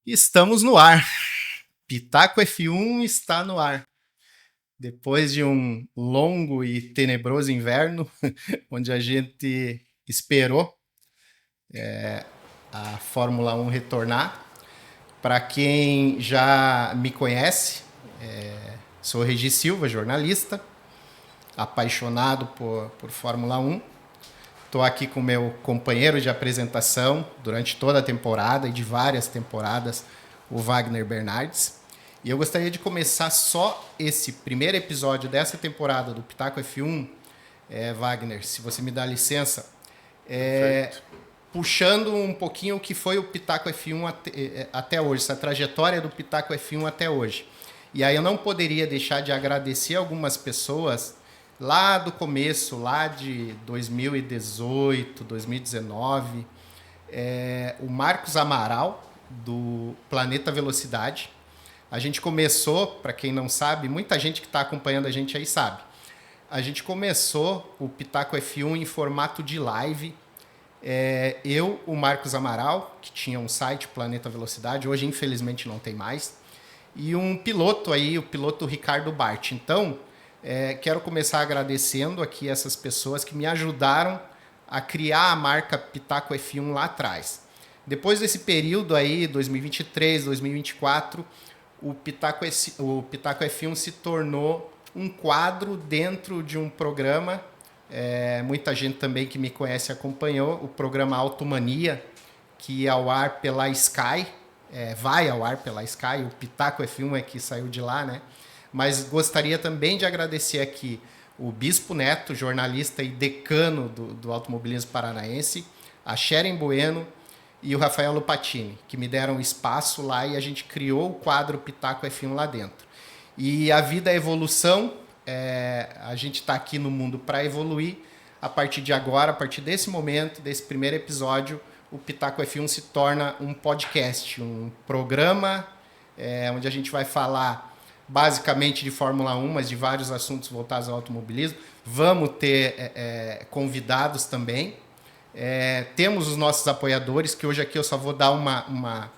Estamos no ar. Pitaco F1 está no ar. Depois de um longo e tenebroso inverno, onde a gente esperou a Fórmula 1 retornar. Para quem já me conhece, sou Regi Silva, jornalista, apaixonado por Fórmula 1. Estou aqui com meu companheiro de apresentação durante toda a temporada e de várias temporadas, o Wagner Bernardes. E eu gostaria de começar só esse primeiro episódio dessa temporada do Pitaco F1, Wagner, se você me dá licença, puxando um pouquinho o que foi o Pitaco F1 até hoje, essa trajetória do Pitaco F1 até hoje. E aí eu não poderia deixar de agradecer algumas pessoas lá do começo, lá de 2018, 2019, o Marcos Amaral, do Planeta Velocidade. A gente começou, para quem não sabe, muita gente que está acompanhando a gente aí sabe, a gente começou o Pitaco F1 em formato de live. Eu, o Marcos Amaral, que tinha um site, Planeta Velocidade, hoje infelizmente não tem mais, e um piloto aí, o piloto Ricardo Bart. Então, quero começar agradecendo aqui essas pessoas que me ajudaram a criar a marca Pitaco F1 lá atrás. Depois desse período aí, 2023, 2024, o Pitaco F1 se tornou um quadro dentro de um programa. Muita gente também que me conhece acompanhou o programa Automania, que ia ao ar pela Sky, vai ao ar pela Sky, o Pitaco F1 é que saiu de lá, né? Mas gostaria também de agradecer aqui o Bispo Neto, jornalista e decano do automobilismo paranaense, a Sharon Bueno e o Rafael Lupatini, que me deram espaço lá e a gente criou o quadro Pitaco F1 lá dentro. E a vida é evolução, a gente está aqui no mundo para evoluir. A partir de agora, a partir desse momento, desse primeiro episódio, o Pitaco F1 se torna um podcast, um programa onde a gente vai falar basicamente de Fórmula 1, mas de vários assuntos voltados ao automobilismo. Vamos ter convidados também. Temos os nossos apoiadores, que hoje aqui eu só vou dar uma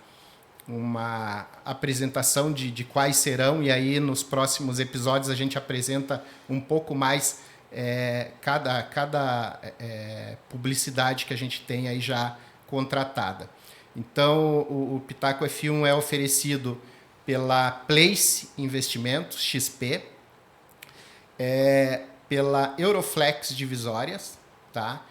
apresentação de quais serão, e aí nos próximos episódios a gente apresenta um pouco mais cada publicidade que a gente tem aí já contratada. Então, o Pitaco F1 é oferecido pela Place Investimentos, XP, pela Euroflex Divisórias, tá?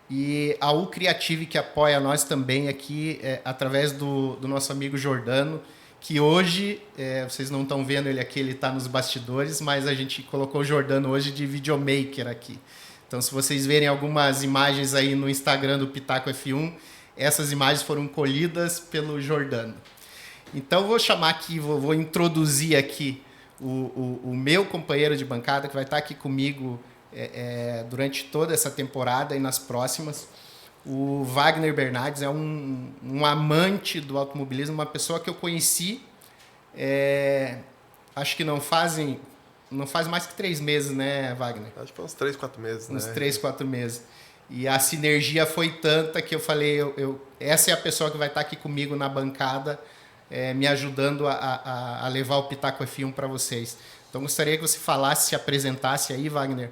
E a U Creative, que apoia nós também aqui, através do nosso amigo Jordano, que hoje, vocês não estão vendo ele aqui, ele está nos bastidores, mas a gente colocou o Jordano hoje de videomaker aqui. Então, se vocês verem algumas imagens aí no Instagram do Pitaco F1, essas imagens foram colhidas pelo Jordano. Então, vou chamar aqui, vou introduzir aqui o meu companheiro de bancada, que vai estar aqui comigo durante toda essa temporada e nas próximas. O Wagner Bernardes é um amante do automobilismo, uma pessoa que eu conheci, acho que não faz mais que 3 meses, né, Wagner? Acho que foi uns 3, 4 meses, uns 3, 4 meses. E a sinergia foi tanta que eu falei, essa é a pessoa que vai estar aqui comigo na bancada, me ajudando a levar o Pitaco F1 para vocês. Então, gostaria que você falasse, se apresentasse aí, Wagner,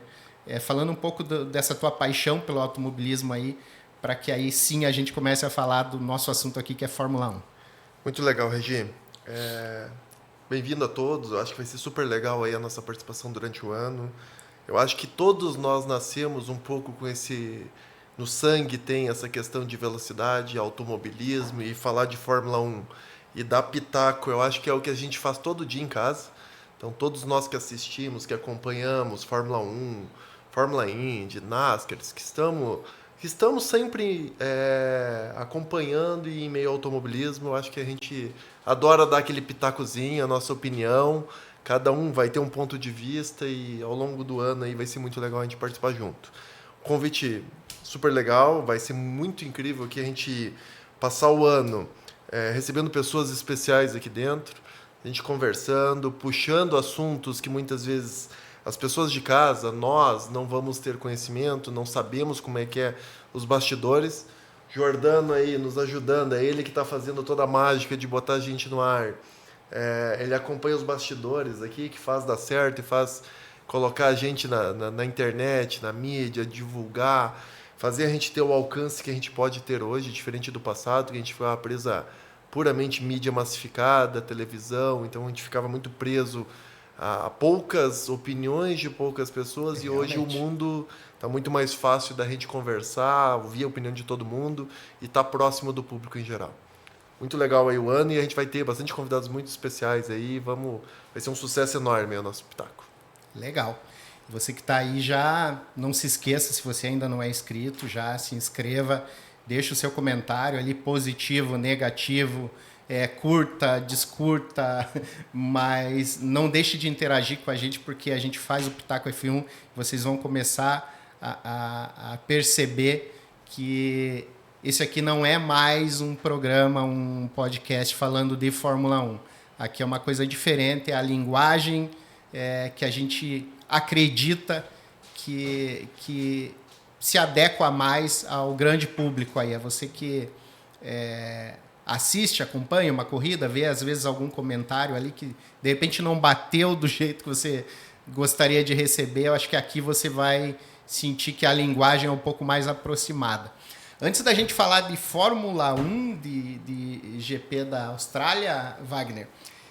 falando um pouco dessa tua paixão pelo automobilismo aí, para que aí sim a gente comece a falar do nosso assunto aqui, que é Fórmula 1. Muito legal, Regi. Bem-vindo a todos. Eu acho que vai ser super legal aí a nossa participação durante o ano. Eu acho que todos nós nascemos um pouco com esse... No sangue tem essa questão de velocidade, automobilismo, e falar de Fórmula 1 e dar pitaco, eu acho que é o que a gente faz todo dia em casa. Então, todos nós que assistimos, que acompanhamos Fórmula 1, Fórmula Indy, NASCAR, que estamos sempre acompanhando e em meio ao automobilismo, eu acho que a gente adora dar aquele pitacozinho, a nossa opinião. Cada um vai ter um ponto de vista e ao longo do ano aí vai ser muito legal a gente participar junto. Convite super legal, vai ser muito incrível aqui a gente passar o ano recebendo pessoas especiais aqui dentro, a gente conversando, puxando assuntos que muitas vezes as pessoas de casa, nós não vamos ter conhecimento, não sabemos como é que é os bastidores, Jordano aí nos ajudando, é ele que está fazendo toda a mágica de botar a gente no ar. Ele acompanha os bastidores aqui, que faz dar certo e faz colocar a gente na internet, na mídia, divulgar, fazer a gente ter o alcance que a gente pode ter hoje, diferente do passado, que a gente foi uma presa puramente mídia massificada, televisão, então a gente ficava muito preso a poucas opiniões de poucas pessoas. E hoje o mundo está muito mais fácil da gente conversar, ouvir a opinião de todo mundo e estar próximo do público em geral. Muito legal aí o ano, e a gente vai ter bastante convidados muito especiais aí. Vai ser um sucesso enorme o nosso Pitaco. Legal. Você que está aí, já não se esqueça, se você ainda não é inscrito, já se inscreva, deixa o seu comentário ali, positivo, negativo, curta, descurta, mas não deixe de interagir com a gente, porque a gente faz o Pitaco F1, vocês vão começar a perceber que esse aqui não é mais um programa, um podcast falando de Fórmula 1. Aqui é uma coisa diferente, é a linguagem que a gente acredita que se adequa mais ao grande público aí. É você que assiste, acompanha uma corrida, vê às vezes algum comentário ali que de repente não bateu do jeito que você gostaria de receber. Eu acho que aqui você vai sentir que a linguagem é um pouco mais aproximada. Antes da gente falar de Fórmula 1, de GP da Austrália, Wagner,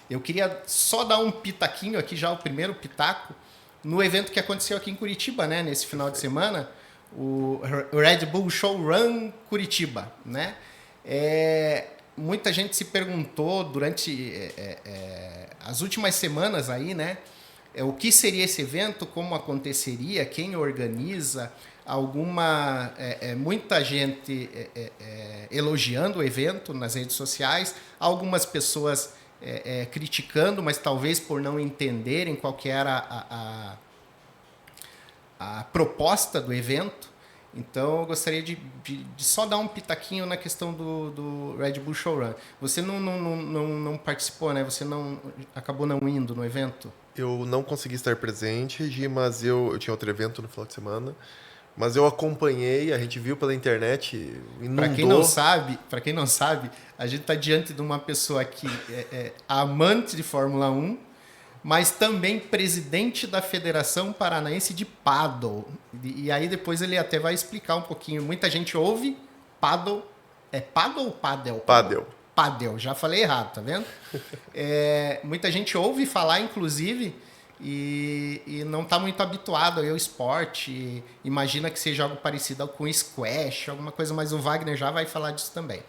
eu queria só dar um pitaquinho aqui, já o primeiro pitaco, no evento que aconteceu aqui em Curitiba, né, nesse final de semana, o Red Bull Showrun Curitiba, né? Muita gente se perguntou durante as últimas semanas aí, né, o que seria esse evento, como aconteceria, quem organiza, muita gente elogiando o evento nas redes sociais, algumas pessoas criticando, mas talvez por não entenderem qual que era a proposta do evento. Então eu gostaria de só dar um pitaquinho na questão do Red Bull Showrun. Você não participou, né? Você acabou não indo no evento? Eu não consegui estar presente, Regi, mas eu tinha outro evento no final de semana. Mas eu acompanhei, a gente viu pela internet, inundou. Para quem não sabe, a gente está diante de uma pessoa que é amante de Fórmula 1, mas também presidente da Federação Paranaense de Paddle. E aí depois ele até vai explicar um pouquinho. Muita gente ouve paddle. É paddle ou paddle? Paddle. Paddle, já falei errado, tá vendo? Muita gente ouve falar, inclusive, e não está muito habituado ao esporte. Imagina que seja algo parecido com squash, alguma coisa, mas o Wagner já vai falar disso também.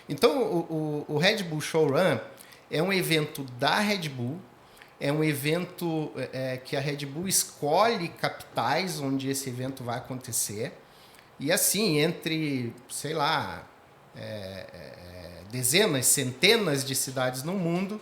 Então, o Red Bull Showrun é um evento da Red Bull, é um evento que a Red Bull escolhe capitais onde esse evento vai acontecer. E assim, entre, sei lá, dezenas, centenas de cidades no mundo,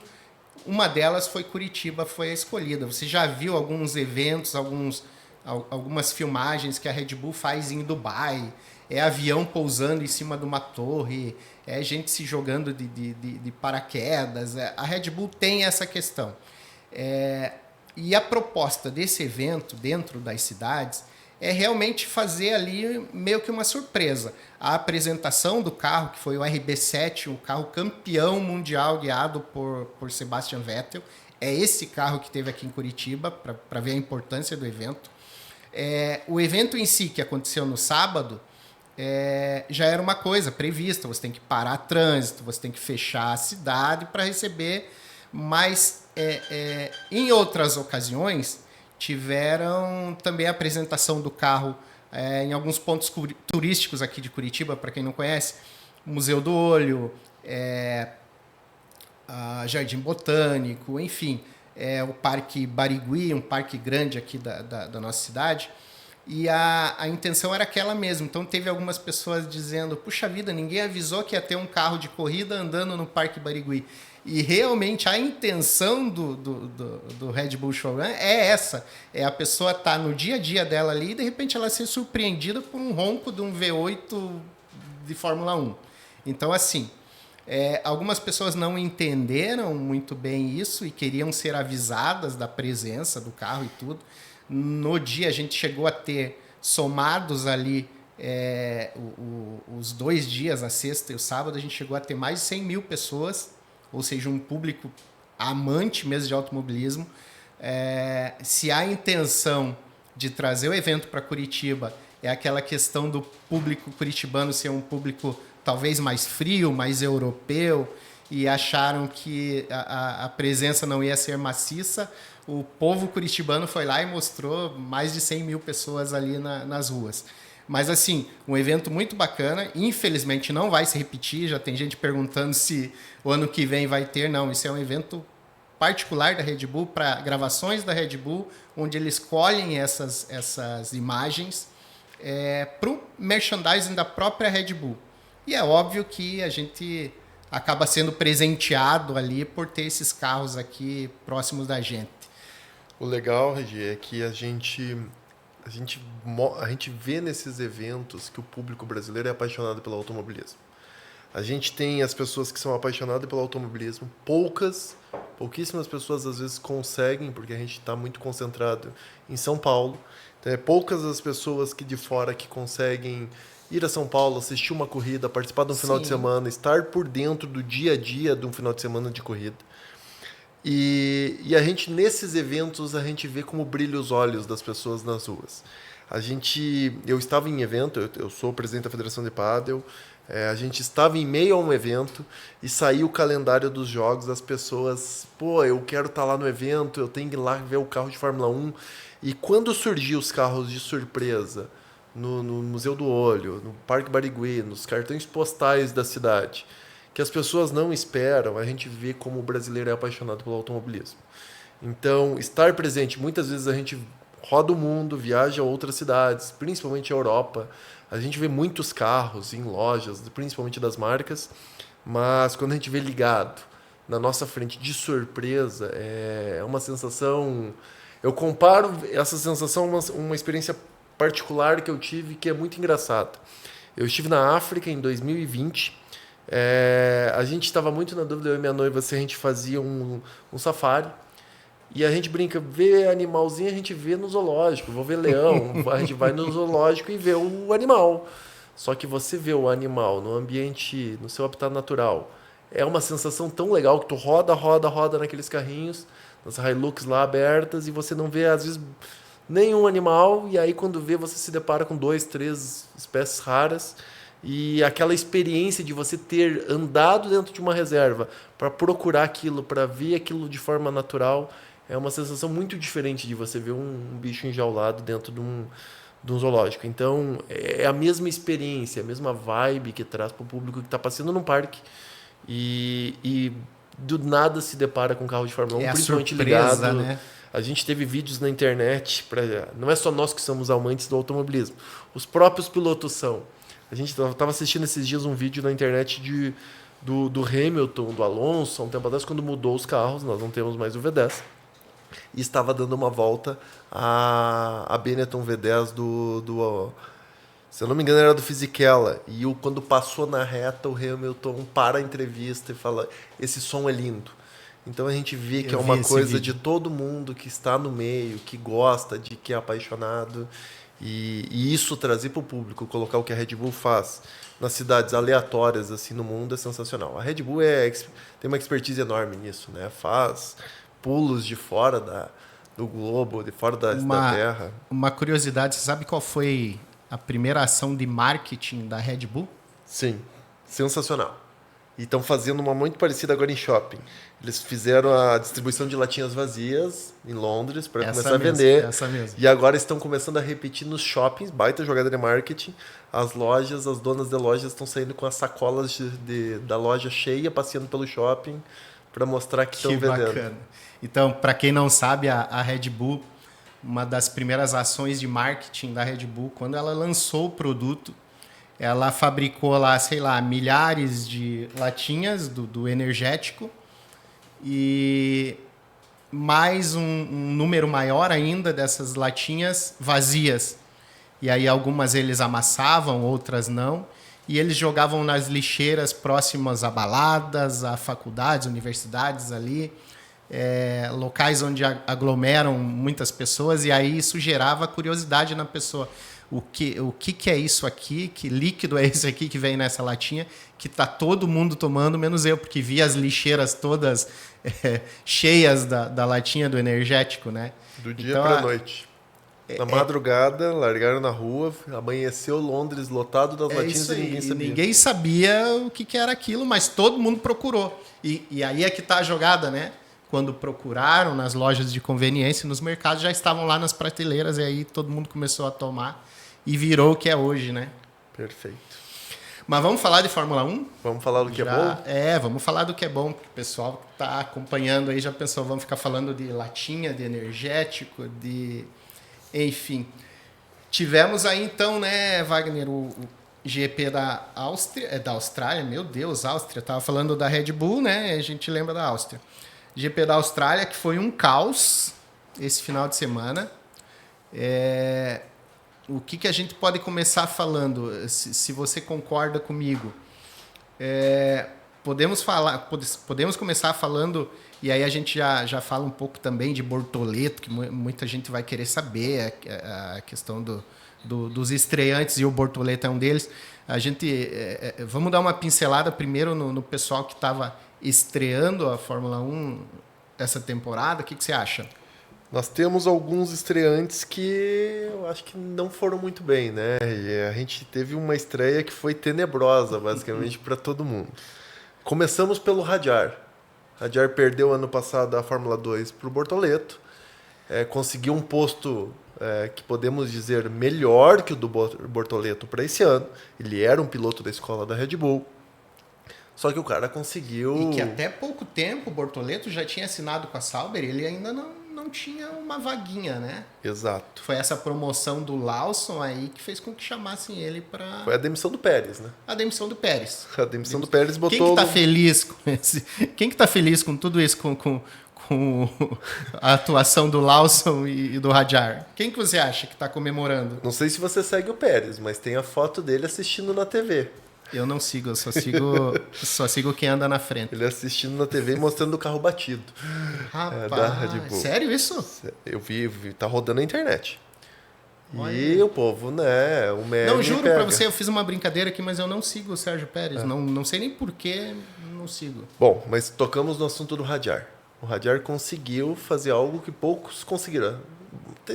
uma delas foi Curitiba, foi a escolhida. Você já viu alguns eventos, algumas filmagens que a Red Bull faz em Dubai, avião pousando em cima de uma torre, gente se jogando de paraquedas. A Red Bull tem essa questão. E a proposta desse evento dentro das cidades é realmente fazer ali meio que uma surpresa. A apresentação do carro, que foi o RB7, o carro campeão mundial guiado por Sebastian Vettel, é esse carro que teve aqui em Curitiba, para ver a importância do evento. O evento em si, que aconteceu no sábado, já era uma coisa prevista. Você tem que parar trânsito, você tem que fechar a cidade para receber, mas em outras ocasiões tiveram também a apresentação do carro em alguns pontos turísticos aqui de Curitiba, para quem não conhece, Museu do Olho, Jardim Botânico, enfim, o Parque Barigui, um parque grande aqui da nossa cidade. E a intenção era aquela mesmo. Então teve algumas pessoas dizendo: puxa vida, ninguém avisou que ia ter um carro de corrida andando no Parque Barigui. E realmente a intenção do Red Bull Showrun é essa. A pessoa estar no dia a dia dela ali e de repente ela ser surpreendida por um ronco de um V8 de Fórmula 1. Então, assim, algumas pessoas não entenderam muito bem isso e queriam ser avisadas da presença do carro e tudo. No dia a gente chegou a ter somados ali os 2 dias, a sexta e o sábado, a gente chegou a ter mais de 100 mil pessoas, ou seja, um público amante mesmo de automobilismo. Se há intenção de trazer o evento para Curitiba, é aquela questão do público curitibano ser um público talvez mais frio, mais europeu, e acharam que a presença não ia ser maciça. O povo curitibano foi lá e mostrou mais de 100 mil pessoas ali nas ruas. Mas, assim, um evento muito bacana. Infelizmente, não vai se repetir. Já tem gente perguntando se o ano que vem vai ter. Não, isso é um evento particular da Red Bull, para gravações da Red Bull, onde eles escolhem essas imagens para o merchandising da própria Red Bull. E é óbvio que a gente acaba sendo presenteado ali por ter esses carros aqui próximos da gente. O legal, Regi, é que a gente vê nesses eventos que o público brasileiro é apaixonado pelo automobilismo. A gente tem as pessoas que são apaixonadas pelo automobilismo, pouquíssimas pessoas às vezes conseguem, porque a gente está muito concentrado em São Paulo. Então, poucas as pessoas que de fora que conseguem ir a São Paulo, assistir uma corrida, participar de um final de semana, estar por dentro do dia a dia de um final de semana de corrida. E a gente, nesses eventos, a gente vê como brilha os olhos das pessoas nas ruas. Eu estava em evento, eu sou o presidente da Federação de Pádel, a gente estava em meio a um evento e saiu o calendário dos jogos, as pessoas, eu quero estar lá no evento, eu tenho que ir lá ver o carro de Fórmula 1. E quando surgiu os carros de surpresa no Museu do Olho, no Parque Barigui, nos cartões postais da cidade, que as pessoas não esperam, a gente vê como o brasileiro é apaixonado pelo automobilismo. Então, estar presente, muitas vezes a gente roda o mundo, viaja a outras cidades, principalmente a Europa, a gente vê muitos carros em lojas, principalmente das marcas, mas quando a gente vê ligado na nossa frente de surpresa, é uma sensação... Eu comparo essa sensação a uma experiência particular que eu tive, que é muito engraçada. Eu estive na África em 2020. A gente estava muito na dúvida, eu e minha noiva, se a gente fazia um safari. E a gente brinca, vê animalzinho, a gente vê no zoológico. Vou ver leão, a gente vai no zoológico e vê o animal. Só que você vê o animal no ambiente, no seu habitat natural, é uma sensação tão legal que tu roda naqueles carrinhos, nas Hilux lá abertas, e você não vê, às vezes, nenhum animal. E aí, quando vê, você se depara com 2, 3 espécies raras. E aquela experiência de você ter andado dentro de uma reserva para procurar aquilo, para ver aquilo de forma natural, é uma sensação muito diferente de você ver um bicho enjaulado dentro de um zoológico. Então, é a mesma experiência, a mesma vibe que traz para o público que está passeando num parque e do nada se depara com um carro de Fórmula 1, principalmente surpresa, ligado. Né? A gente teve vídeos na internet, não é só nós que somos amantes do automobilismo, os próprios pilotos são. A gente estava assistindo esses dias um vídeo na internet do Hamilton, do Alonso, há um tempo atrás, quando mudou os carros, nós não temos mais o V10, e estava dando uma volta a Benetton V10 se eu não me engano, era do Fisichella. E quando passou na reta, o Hamilton para a entrevista e fala: esse som é lindo. Então a gente vê que é uma coisa de todo mundo que está no meio, que gosta, que é apaixonado. E isso trazer para o público, colocar o que a Red Bull faz nas cidades aleatórias assim no mundo é sensacional. A Red Bull tem uma expertise enorme nisso, né? Faz pulos de fora do globo, de fora da Terra. Uma curiosidade, você sabe qual foi a primeira ação de marketing da Red Bull? Sim, sensacional. E estão fazendo uma muito parecida agora em shopping. Eles fizeram a distribuição de latinhas vazias em Londres para começar a vender. Essa mesmo. E agora estão começando a repetir nos shoppings, baita jogada de marketing. As donas de lojas estão saindo com as sacolas da loja cheia, passeando pelo shopping para mostrar que estão vendendo. Bacana. Então, para quem não sabe, a Red Bull, uma das primeiras ações de marketing da Red Bull, quando ela lançou o produto, ela fabricou lá, sei lá, milhares de latinhas do energético e mais um número maior ainda dessas latinhas vazias. E aí algumas eles amassavam, outras não. E eles jogavam nas lixeiras próximas a baladas, a faculdades, universidades ali, locais onde aglomeram muitas pessoas. E aí isso gerava curiosidade na pessoa. que é isso aqui, que líquido é esse aqui que vem nessa latinha, que tá todo mundo tomando, menos eu, porque vi as lixeiras todas cheias da latinha do energético, né? Do dia Então, pra noite. Na madrugada, largaram na rua, amanheceu Londres lotado das latinhas isso e aí. ninguém sabia. E ninguém sabia o que era aquilo, mas todo mundo procurou. E aí é que tá a jogada, né? Quando procuraram nas lojas de conveniência, nos mercados, já estavam lá nas prateleiras, e aí todo mundo começou a tomar e virou o que é hoje, né? Perfeito. Mas vamos falar de Fórmula 1? Vamos falar do que é bom? Vamos falar do que é bom. O pessoal que está acompanhando aí já pensou, vamos ficar falando de latinha, de energético, de... Enfim. Tivemos aí então, né, Wagner, o GP da Áustria, da Austrália, meu Deus, Áustria. Tava falando da Red Bull, né? A gente lembra da Áustria. GP da Austrália, que foi um caos esse final de semana. O que a gente pode começar falando, se você concorda comigo? Podemos começar falando, e aí a gente já fala um pouco também de Bortoleto, que muita gente vai querer saber, a questão dos estreantes, e o Bortoleto é um deles. A gente vamos dar uma pincelada primeiro no pessoal que estava estreando a Fórmula 1 essa temporada. O que você acha? Nós temos alguns estreantes que eu acho que não foram muito bem, né? E a gente teve uma estreia que foi tenebrosa, basicamente, para todo mundo. Começamos pelo Hadjar. Hadjar perdeu ano passado a Fórmula 2 para o Bortoleto. Conseguiu um posto que podemos dizer melhor que o do Bortoleto para esse ano. Ele era um piloto da escola da Red Bull. Só que o cara conseguiu... E que até pouco tempo o Bortoleto já tinha assinado com a Sauber, ele ainda não tinha uma vaguinha, né? Exato. Foi essa promoção do Lawson aí que fez com que chamassem ele para... Foi a demissão do Pérez, né? A demissão do Pérez. A demissão do Pérez botou... Quem que tá feliz com esse... Quem que tá feliz com tudo isso, com a atuação do Lawson e do Hadjar? Quem que você acha que tá comemorando? Não sei se você segue o Pérez, mas tem a foto dele assistindo na TV. Eu não sigo, eu só sigo quem anda na frente. Ele assistindo na TV e mostrando o carro batido. Rapaz, da Red Bull. Sério isso? Eu vi, tá rodando na internet. Olha. E o povo, né, o meme Não, juro pega. pra você, eu fiz uma brincadeira aqui, mas eu não sigo o Sérgio Pérez. Não sei nem por que não sigo. Bom, mas tocamos no assunto do Hadjar. O Hadjar conseguiu fazer algo que poucos conseguiram.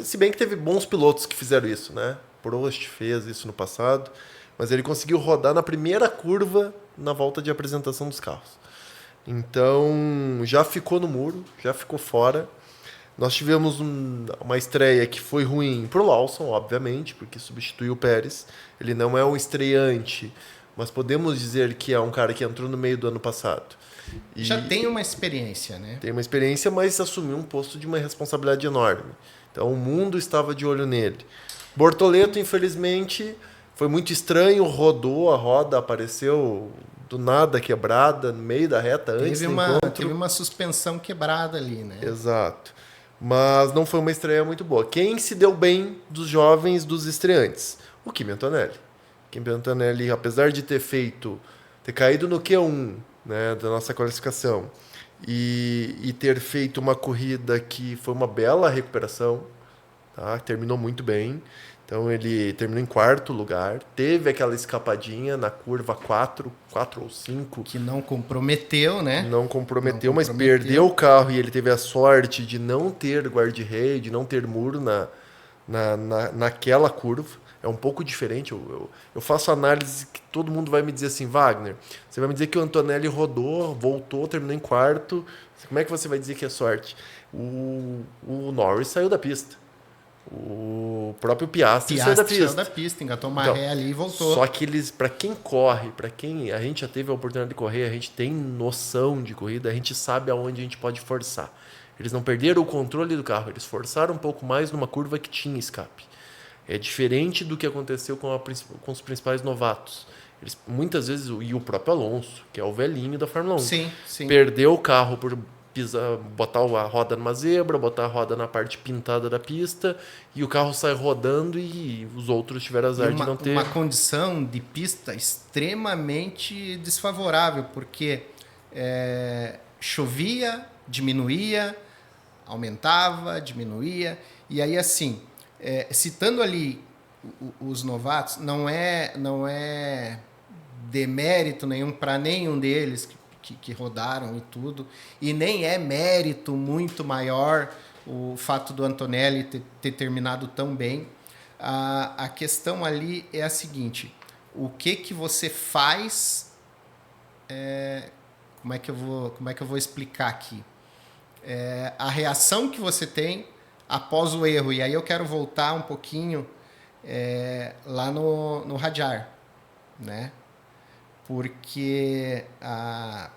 Se bem que teve bons pilotos que fizeram isso, né? Prost fez isso no passado. Mas ele conseguiu rodar na primeira curva na volta de apresentação dos carros. Então, já ficou no muro, já ficou fora. Nós tivemos uma estreia que foi ruim para o Lawson, obviamente, porque substituiu o Pérez. Ele não é um estreante, mas podemos dizer que é um cara que entrou no meio do ano passado. E já tem uma experiência, né? tem uma experiência, mas assumiu um posto de uma responsabilidade enorme. Então, o mundo estava de olho nele. Bortoleto, infelizmente... Foi muito estranho, rodou a roda, apareceu do nada quebrada, no meio da reta, antes do encontro. Teve uma suspensão quebrada ali, né? Exato. Mas não foi uma estreia muito boa. Quem se deu bem dos jovens, dos estreantes? O Kimi Antonelli. Kimi Antonelli, apesar de ter caído no Q1, né, da nossa classificação, e ter feito uma corrida que foi uma bela recuperação, tá? Terminou muito bem. Então ele terminou em quarto lugar, teve aquela escapadinha na curva 4 ou 5. Que não comprometeu, né? Não comprometeu, mas perdeu o carro e ele teve a sorte de não ter guarda-reio, de não ter muro naquela curva. É um pouco diferente. Eu faço análise que todo mundo vai me dizer assim, Wagner, você vai me dizer que o Antonelli rodou, voltou, terminou em quarto. Como é que você vai dizer que é sorte? O Norris saiu da pista. O próprio Piastri saiu da pista, engatou uma ré ali e voltou. Só que para quem corre, para quem a gente já teve a oportunidade de correr, a gente tem noção de corrida, a gente sabe aonde a gente pode forçar. Eles não perderam o controle do carro, eles forçaram um pouco mais numa curva que tinha escape. É diferente do que aconteceu com os principais novatos. Eles, muitas vezes, e o próprio Alonso, que é o velhinho da Fórmula 1, sim. perdeu o carro por botar a roda numa zebra, botar a roda na parte pintada da pista e o carro sai rodando e os outros tiveram azar de não ter... Uma condição de pista extremamente desfavorável, porque chovia, diminuía, aumentava, diminuía, e aí assim, citando ali os novatos, não é demérito nenhum para nenhum deles que rodaram e tudo, e nem é mérito muito maior o fato do Antonelli ter terminado tão bem. A questão ali é a seguinte: o que você faz? Como é que eu vou explicar aqui? A reação que você tem após o erro. E aí eu quero voltar um pouquinho lá no Radjar, né? Porque a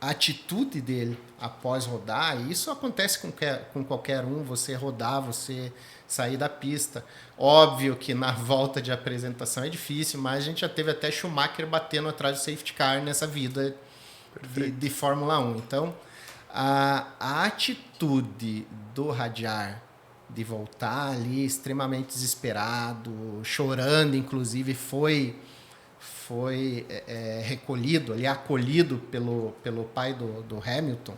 atitude dele após rodar, e isso acontece com qualquer um, você rodar, você sair da pista. Óbvio que na volta de apresentação é difícil, mas a gente já teve até Schumacher batendo atrás do safety car nessa vida de Fórmula 1. Então, a atitude do Radjar de voltar ali extremamente desesperado, chorando, inclusive, foi recolhido, ali, acolhido pelo pai do Hamilton.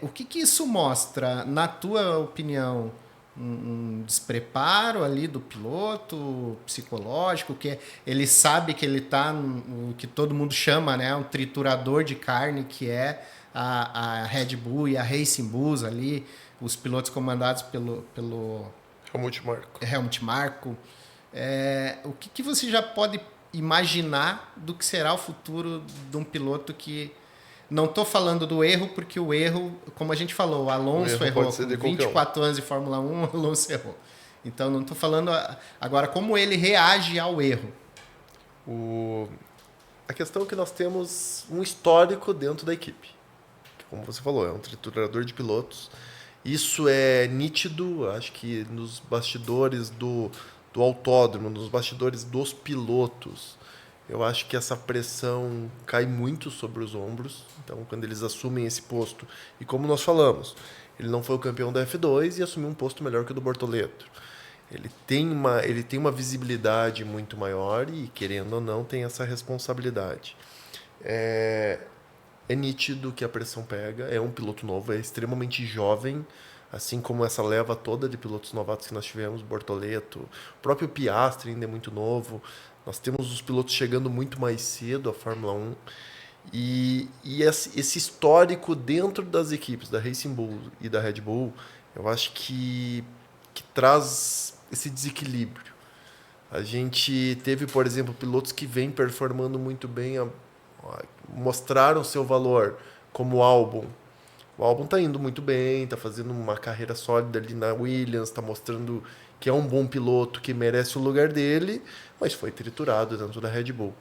O que isso mostra, na tua opinião? Um despreparo ali do piloto psicológico, que ele sabe que ele está no que todo mundo chama, né, um triturador de carne, que é a Red Bull e a Racing Bulls ali, os pilotos comandados pelo Helmut Marko. O que você já pode imaginar do que será o futuro de um piloto que... Não estou falando do erro, porque o erro, como a gente falou, o Alonso errou com 24 anos de Fórmula 1, o Alonso errou. Então, não estou falando agora como ele reage ao erro. A questão é que nós temos um histórico dentro da equipe. Que, como você falou, é um triturador de pilotos. Isso é nítido, acho que nos bastidores do autódromo, nos bastidores dos pilotos. Eu acho que essa pressão cai muito sobre os ombros. Então, quando eles assumem esse posto, e como nós falamos, ele não foi o campeão da F2 e assumiu um posto melhor que o do Bortoleto. Ele tem uma visibilidade muito maior e, querendo ou não, tem essa responsabilidade. É nítido que a pressão pega. É um piloto novo, é extremamente jovem, assim como essa leva toda de pilotos novatos que nós tivemos, Bortoleto, o próprio Piastri ainda é muito novo. Nós temos os pilotos chegando muito mais cedo à Fórmula 1 e esse histórico dentro das equipes da Racing Bull e da Red Bull, eu acho que traz esse desequilíbrio. A gente teve, por exemplo, pilotos que vêm performando muito bem, mostraram seu valor, como o Albon. O Albon está indo muito bem, está fazendo uma carreira sólida ali na Williams, está mostrando que é um bom piloto, que merece o lugar dele, mas foi triturado dentro da Red Bull.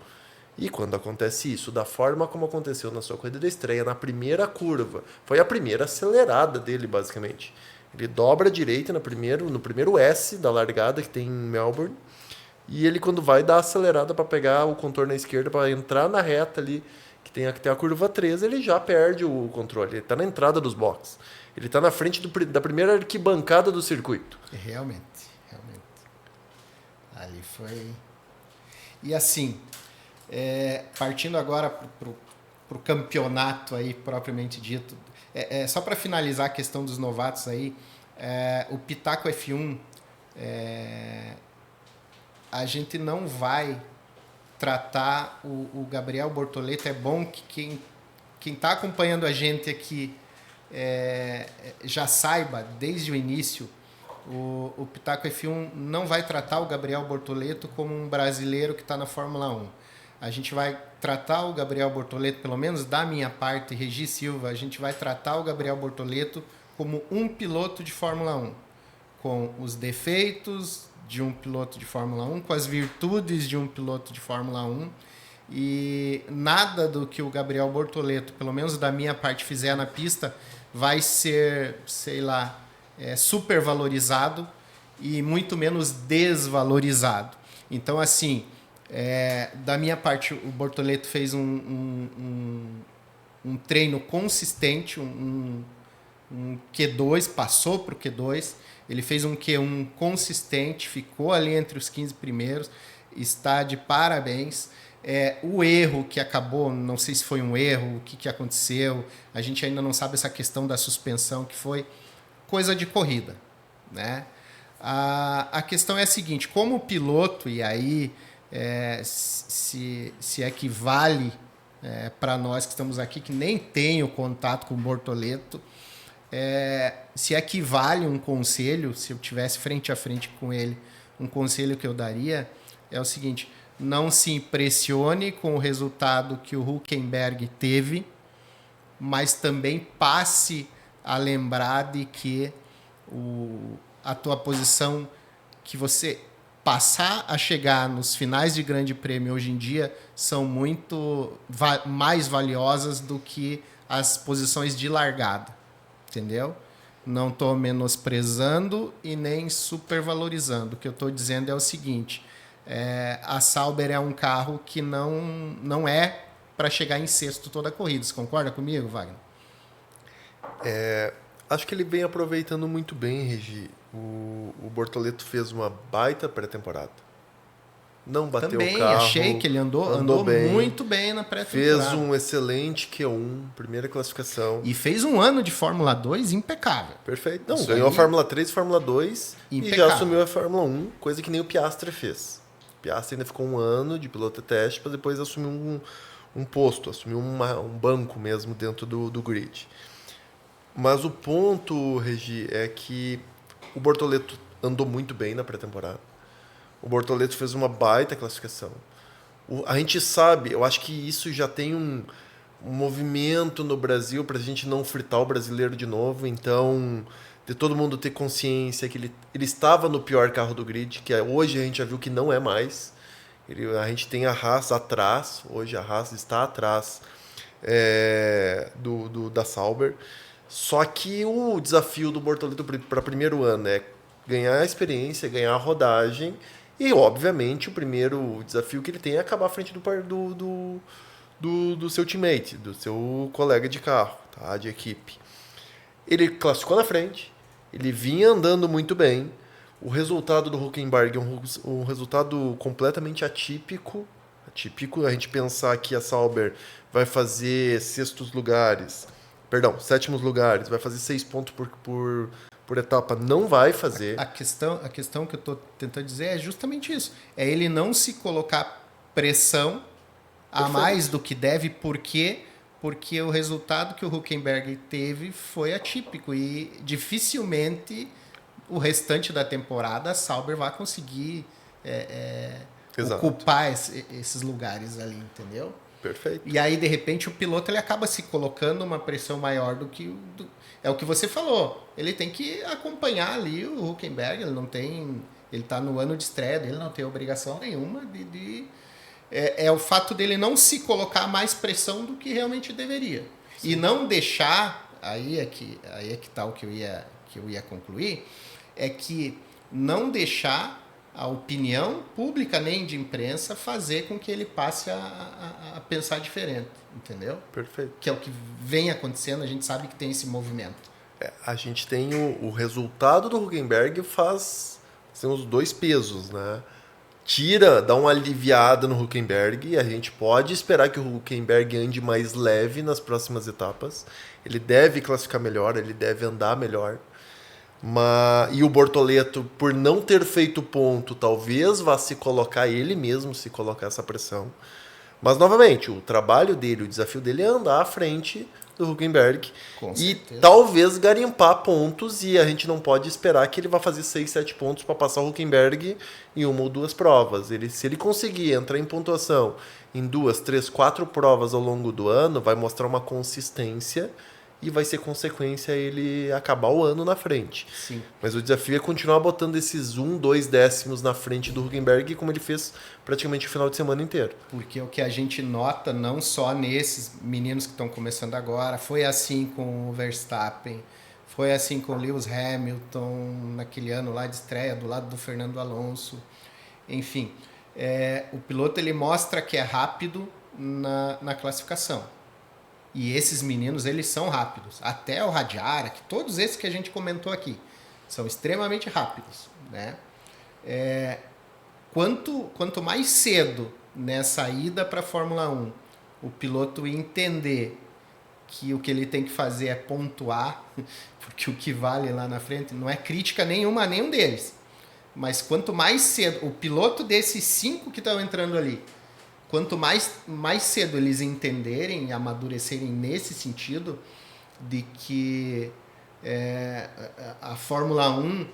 E quando acontece isso, da forma como aconteceu na sua corrida da estreia, na primeira curva, foi a primeira acelerada dele, basicamente. Ele dobra a direita no primeiro S da largada que tem em Melbourne, e ele, quando vai dar a acelerada para pegar o contorno à esquerda, para entrar na reta ali, que tem a curva 13, ele já perde o controle. Ele está na entrada dos boxes. Ele está na frente da primeira arquibancada do circuito. Realmente. Ali foi... E assim, partindo agora para o campeonato aí, propriamente dito, só para finalizar a questão dos novatos aí, o Pitaco F1, a gente não vai tratar o Gabriel Bortoleto. É bom que quem está acompanhando a gente aqui já saiba, desde o início, o Pitaco F1 não vai tratar o Gabriel Bortoleto como um brasileiro que está na Fórmula 1. A gente vai tratar o Gabriel Bortoleto, pelo menos da minha parte, Regi Silva, a gente vai tratar o Gabriel Bortoleto como um piloto de Fórmula 1, com os defeitos de um piloto de Fórmula 1, com as virtudes de um piloto de Fórmula 1, e nada do que o Gabriel Bortoleto, pelo menos da minha parte, fizer na pista, vai ser, sei lá, super valorizado e muito menos desvalorizado. Então, assim, da minha parte, o Bortoleto fez um treino consistente, um Q2, passou para o Q2, ele fez um Q1 consistente, ficou ali entre os 15 primeiros, está de parabéns. O erro que acabou, não sei se foi um erro, o que aconteceu, a gente ainda não sabe essa questão da suspensão, que foi coisa de corrida, né? A questão é a seguinte, como piloto, e aí se equivale para nós que estamos aqui, que nem tenho contato com o Bortoleto, se equivale um conselho, se eu tivesse frente a frente com ele, um conselho que eu daria é o seguinte: não se impressione com o resultado que o Hülkenberg teve, mas também passe a lembrar de que a tua posição, que você passar a chegar nos finais de grande prêmio hoje em dia, são muito mais valiosas do que as posições de largada. Entendeu? Não estou menosprezando e nem supervalorizando. O que eu estou dizendo é o seguinte: a Sauber é um carro que não é para chegar em sexto toda a corrida. Você concorda comigo, Wagner? Acho que ele vem aproveitando muito bem, Regi. O Bortoleto fez uma baita pré-temporada. Não bateu Também, o carro. achei que ele andou bem, muito bem na pré-temporada. Fez um excelente Q1, primeira classificação. E fez um ano de Fórmula 2 impecável. Perfeito. Não, ganhou a Fórmula 3 e Fórmula 2 impecável. E já assumiu a Fórmula 1, coisa que nem o Piastri fez. O Piastri ainda ficou um ano de piloto de teste para depois assumir um posto, assumir um banco mesmo dentro do grid. Mas o ponto, Regi, é que o Bortoleto andou muito bem na pré-temporada. O Bortoleto fez uma baita classificação. A gente sabe, eu acho que isso já tem um movimento no Brasil para a gente não fritar o brasileiro de novo. Então, de todo mundo ter consciência que ele estava no pior carro do grid, que hoje a gente já viu que não é mais. A gente tem a Haas atrás, hoje a Haas está atrás da Sauber. Só que o desafio do Bortoleto para primeiro ano é ganhar a experiência, ganhar a rodagem e, obviamente, o primeiro desafio que ele tem é acabar à frente do seu teammate, do seu colega de carro, tá? De equipe. Ele classificou na frente, ele vinha andando muito bem. O resultado do Hülkenberg é um resultado completamente atípico. Atípico, a gente pensar que a Sauber vai fazer sétimos lugares, vai fazer 6 pontos por etapa, não vai fazer. A questão que eu estou tentando dizer é justamente isso. É ele não se colocar pressão a mais do que deve, porque o resultado que o Hülkenberg teve foi atípico e dificilmente o restante da temporada a Sauber vai conseguir ocupar esses lugares ali, entendeu? Perfeito. E aí, de repente, o piloto ele acaba se colocando uma pressão maior do que... É o que você falou. Ele tem que acompanhar ali o Hülkenberg. Ele está no ano de estreia dele, não tem obrigação nenhuma é o fato dele não se colocar mais pressão do que realmente deveria. Sim. E não deixar... Aí é que está o que eu ia concluir. É que não deixar a opinião pública nem de imprensa fazer com que ele passe a pensar diferente, entendeu? Perfeito. Que é o que vem acontecendo, a gente sabe que tem esse movimento. A gente tem o resultado do Hülkenberg são os dois pesos, né? Dá uma aliviada no Hülkenberg e a gente pode esperar que o Hülkenberg ande mais leve nas próximas etapas. Ele deve classificar melhor, ele deve andar melhor. E o Bortoleto, por não ter feito ponto, talvez vá ele mesmo se colocar essa pressão. Mas, novamente, o trabalho dele, o desafio dele é andar à frente do Hülkenberg e talvez garimpar pontos, e a gente não pode esperar que ele vá fazer 6, 7 pontos para passar o Hülkenberg em uma ou duas provas. Se ele conseguir entrar em pontuação em 2, 3, 4 provas ao longo do ano, vai mostrar uma consistência e vai ser consequência ele acabar o ano na frente. Sim. Mas o desafio é continuar botando esses 1, 2 décimos na frente do Hülkenberg, como ele fez praticamente o final de semana inteiro. Porque o que a gente nota, não só nesses meninos que estão começando agora, foi assim com o Verstappen, foi assim com o Lewis Hamilton, naquele ano lá de estreia, do lado do Fernando Alonso. Enfim, o piloto ele mostra que é rápido na classificação. E esses meninos, eles são rápidos. Até o Radiara, que todos esses que a gente comentou aqui, são extremamente rápidos, né? Quanto mais cedo nessa ida para a Fórmula 1, o piloto entender que o que ele tem que fazer é pontuar, porque o que vale lá na frente não é crítica nenhuma a nenhum deles. Mas quanto mais cedo, o piloto desses 5 que estão entrando ali, quanto mais cedo eles entenderem e amadurecerem nesse sentido de que a Fórmula 1,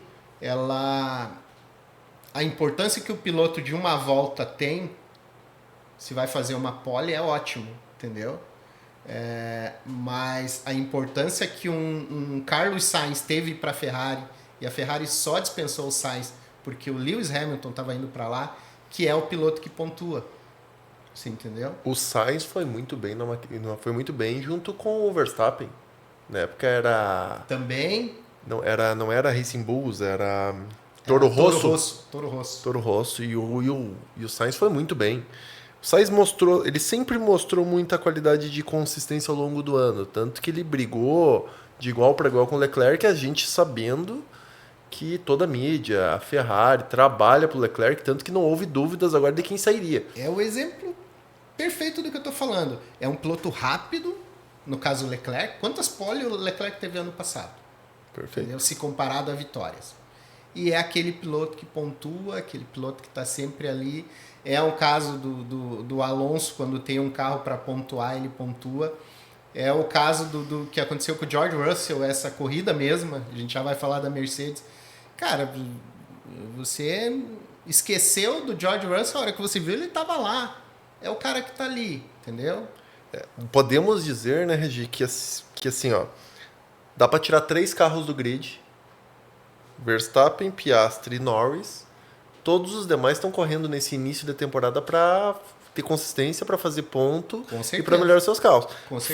a importância que o piloto de uma volta tem, se vai fazer uma pole, é ótimo, entendeu? Mas a importância que um Carlos Sainz teve para a Ferrari, e a Ferrari só dispensou o Sainz porque o Lewis Hamilton estava indo para lá, que é o piloto que pontua. Você entendeu? O Sainz foi muito bem foi muito bem junto com o Verstappen. Na época era Também não era Racing Bulls, era Toro Rosso. Toro Rosso. E o Sainz foi muito bem. O Sainz ele sempre mostrou muita qualidade de consistência ao longo do ano, tanto que ele brigou de igual para igual com o Leclerc, a gente sabendo que toda a mídia, a Ferrari, trabalha para o Leclerc, tanto que não houve dúvidas agora de quem sairia. É o exemplo perfeito do que eu estou falando. É um piloto rápido, no caso o Leclerc. Quantas pole o Leclerc teve ano passado? Perfeito. Entendeu? Se comparado a vitórias. E é aquele piloto que pontua, aquele piloto que está sempre ali. É o caso do Alonso, quando tem um carro para pontuar, ele pontua. É o caso do que aconteceu com o George Russell, essa corrida mesma. A gente já vai falar da Mercedes. Cara, você esqueceu do George Russell, a hora que você viu, ele estava lá. É o cara que está ali, entendeu? Podemos dizer, né, Regi, que assim, ó, dá para tirar 3 carros do grid. Verstappen, Piastri e Norris. Todos os demais estão correndo nesse início da temporada para ter consistência, para fazer ponto e para melhorar seus carros.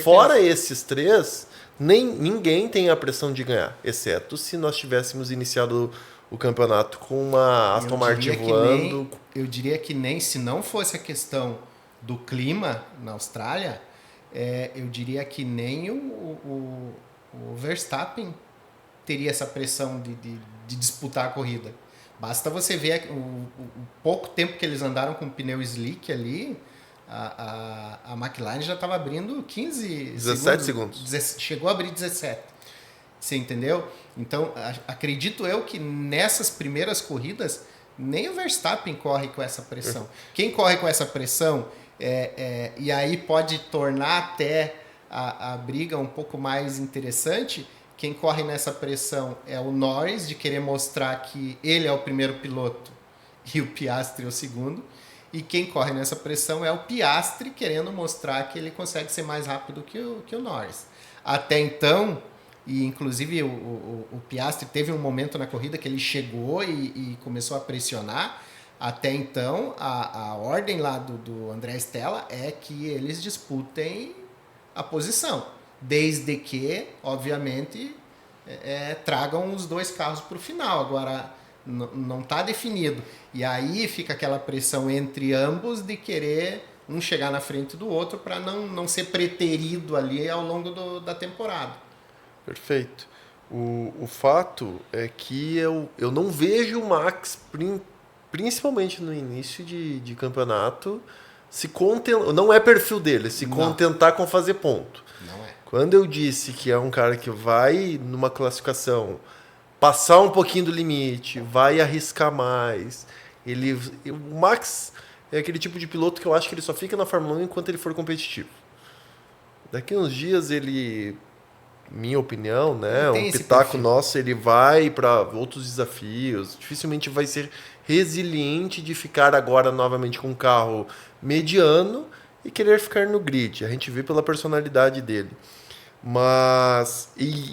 Fora esses 3, ninguém tem a pressão de ganhar, exceto se nós tivéssemos iniciado o campeonato com uma Aston Martin voando. Eu diria que nem se não fosse a questão do clima na Austrália, eu diria que nem o Verstappen teria essa pressão de disputar a corrida. Basta você ver o pouco tempo que eles andaram com o pneu slick ali, a McLaren já estava abrindo 17 segundos. Chegou a abrir 17. Você entendeu? Então, acredito eu que nessas primeiras corridas, nem o Verstappen corre com essa pressão. Quem corre com essa pressão, e aí pode tornar até a briga um pouco mais interessante. Quem corre nessa pressão é o Norris, de querer mostrar que ele é o primeiro piloto e o Piastri é o segundo. E quem corre nessa pressão é o Piastri, querendo mostrar que ele consegue ser mais rápido que o Norris. Até então, e inclusive o Piastri teve um momento na corrida que ele chegou e começou a pressionar. Até então, a ordem lá do André Stella é que eles disputem a posição. Desde que, obviamente, tragam os 2 carros para o final. Agora, não está definido. E aí fica aquela pressão entre ambos de querer um chegar na frente do outro para não ser preterido ali ao longo da temporada. Perfeito. O fato é que eu não vejo o Max, principalmente no início de campeonato, não é perfil dele, contentar com fazer ponto. Não é. Quando eu disse que é um cara que vai, numa classificação, passar um pouquinho do limite, vai arriscar mais. O Max é aquele tipo de piloto que eu acho que ele só fica na Fórmula 1 enquanto ele for competitivo. Daqui uns dias minha opinião, né, um pitaco nosso, ele vai para outros desafios. Dificilmente vai ser resiliente de ficar agora novamente com um carro mediano e querer ficar no grid. A gente vê pela personalidade dele.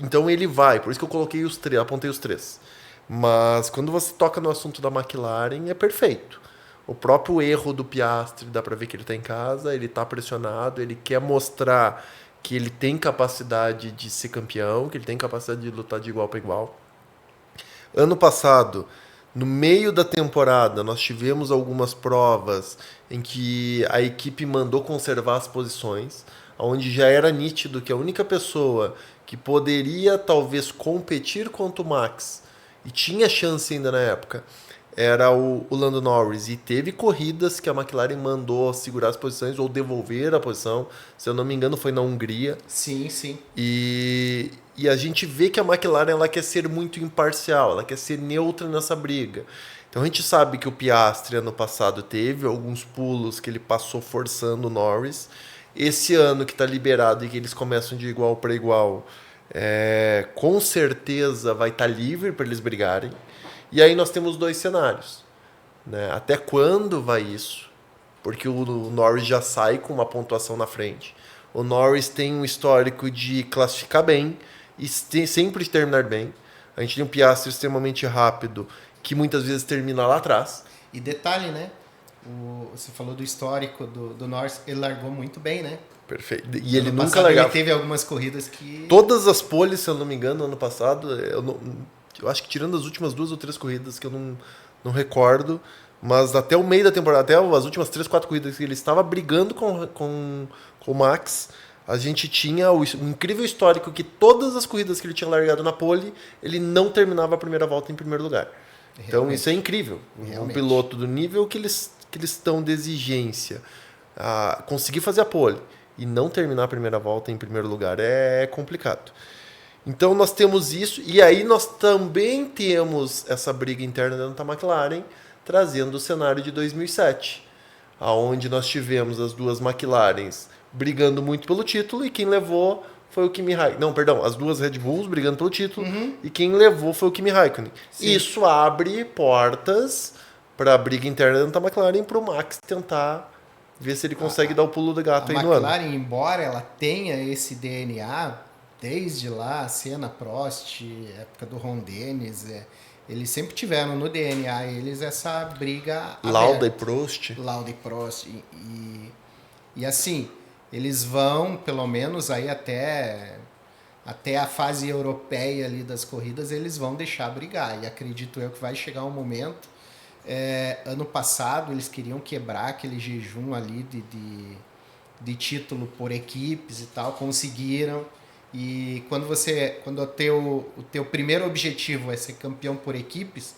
Então ele vai, por isso que eu coloquei apontei os 3. Mas quando você toca no assunto da McLaren, é perfeito. O próprio erro do Piastri, dá para ver que ele está em casa, ele está pressionado, ele quer mostrar que ele tem capacidade de ser campeão, que ele tem capacidade de lutar de igual para igual. Ano passado, no meio da temporada, nós tivemos algumas provas em que a equipe mandou conservar as posições, onde já era nítido que a única pessoa que poderia talvez competir contra o Max, e tinha chance ainda na época, era o Lando Norris. E teve corridas que a McLaren mandou segurar as posições ou devolver a posição. Se eu não me engano, foi na Hungria. Sim, sim. E a gente vê que a McLaren ela quer ser muito imparcial, ela quer ser neutra nessa briga. Então a gente sabe que o Piastri ano passado teve alguns pulos que ele passou forçando o Norris. Esse ano que está liberado e que eles começam de igual para igual, com certeza vai estar livre para eles brigarem. E aí nós temos dois cenários, né? Até quando vai isso? Porque o Norris já sai com uma pontuação na frente. O Norris tem um histórico de classificar bem e sempre terminar bem. A gente tem um Piastri extremamente rápido, que muitas vezes termina lá atrás. E detalhe, né? Você falou do histórico do Norris, ele largou muito bem, né? Perfeito. E ele Ano nunca largava. Ele teve algumas corridas que... Todas as poles, se eu não me engano, ano passado, eu acho que tirando as últimas 2 ou 3 corridas que eu não recordo, mas até o meio da temporada, até as últimas 3, 4 corridas que ele estava brigando com o Max, a gente tinha o incrível histórico que todas as corridas que ele tinha largado na pole, ele não terminava a primeira volta em primeiro lugar. Então Realmente. isso é incrível. Realmente. Um piloto do nível que eles estão de exigência, conseguir fazer a pole e não terminar a primeira volta em primeiro lugar é complicado. Então nós temos isso, e aí nós também temos essa briga interna dentro da McLaren, trazendo o cenário de 2007, aonde nós tivemos as duas McLarens brigando muito pelo título, e quem levou foi o Kimi Raikkonen. Não, perdão, as duas Red Bulls brigando pelo título, e quem levou foi o Kimi Raikkonen. Sim. Isso abre portas para a briga interna dentro da McLaren, para o Max tentar ver se ele consegue dar o pulo do gato aí no ano. A McLaren, embora ela tenha esse DNA, desde lá, Senna, Prost, época do Ron Dennis, eles sempre tiveram no DNA eles essa briga Lauda e Prost. Lauda e Prost. E assim, eles vão, pelo menos, aí até a fase europeia ali das corridas, eles vão deixar brigar. E acredito eu que vai chegar um momento... ano passado eles queriam quebrar aquele jejum ali de título por equipes e tal, conseguiram. E quando o teu primeiro objetivo é ser campeão por equipes,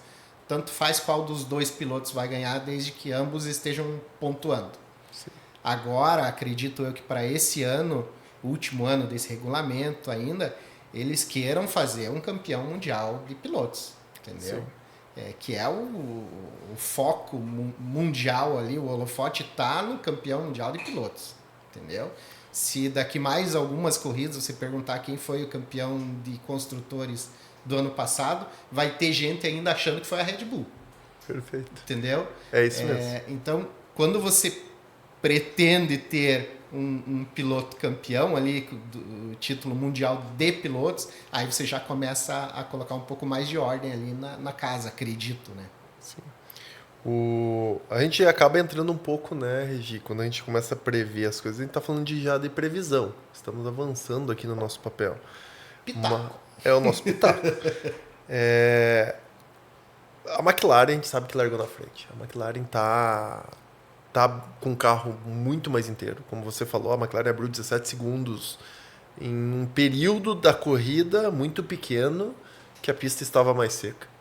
tanto faz qual dos dois pilotos vai ganhar, desde que ambos estejam pontuando. Sim. Agora, acredito eu que para esse ano, último ano desse regulamento ainda, eles queiram fazer um campeão mundial de pilotos, entendeu? Sim. Que é o foco mundial ali, o holofote está no campeão mundial de pilotos, entendeu? Se daqui mais algumas corridas você perguntar quem foi o campeão de construtores do ano passado, vai ter gente ainda achando que foi a Red Bull. Perfeito. Entendeu? É isso mesmo. Então, quando você pretende ter um piloto campeão ali, do título mundial de pilotos, aí você já começa a colocar um pouco mais de ordem ali na casa, acredito, né? Sim. A gente acaba entrando um pouco, né, Regi, quando a gente começa a prever as coisas, a gente está falando já de previsão. Estamos avançando aqui no nosso papel. Pitaco. É o nosso pitaco. A McLaren, a gente sabe que largou na frente. A McLaren tá com um carro muito mais inteiro. Como você falou, a McLaren abriu 17 segundos em um período da corrida muito pequeno que a pista estava mais seca.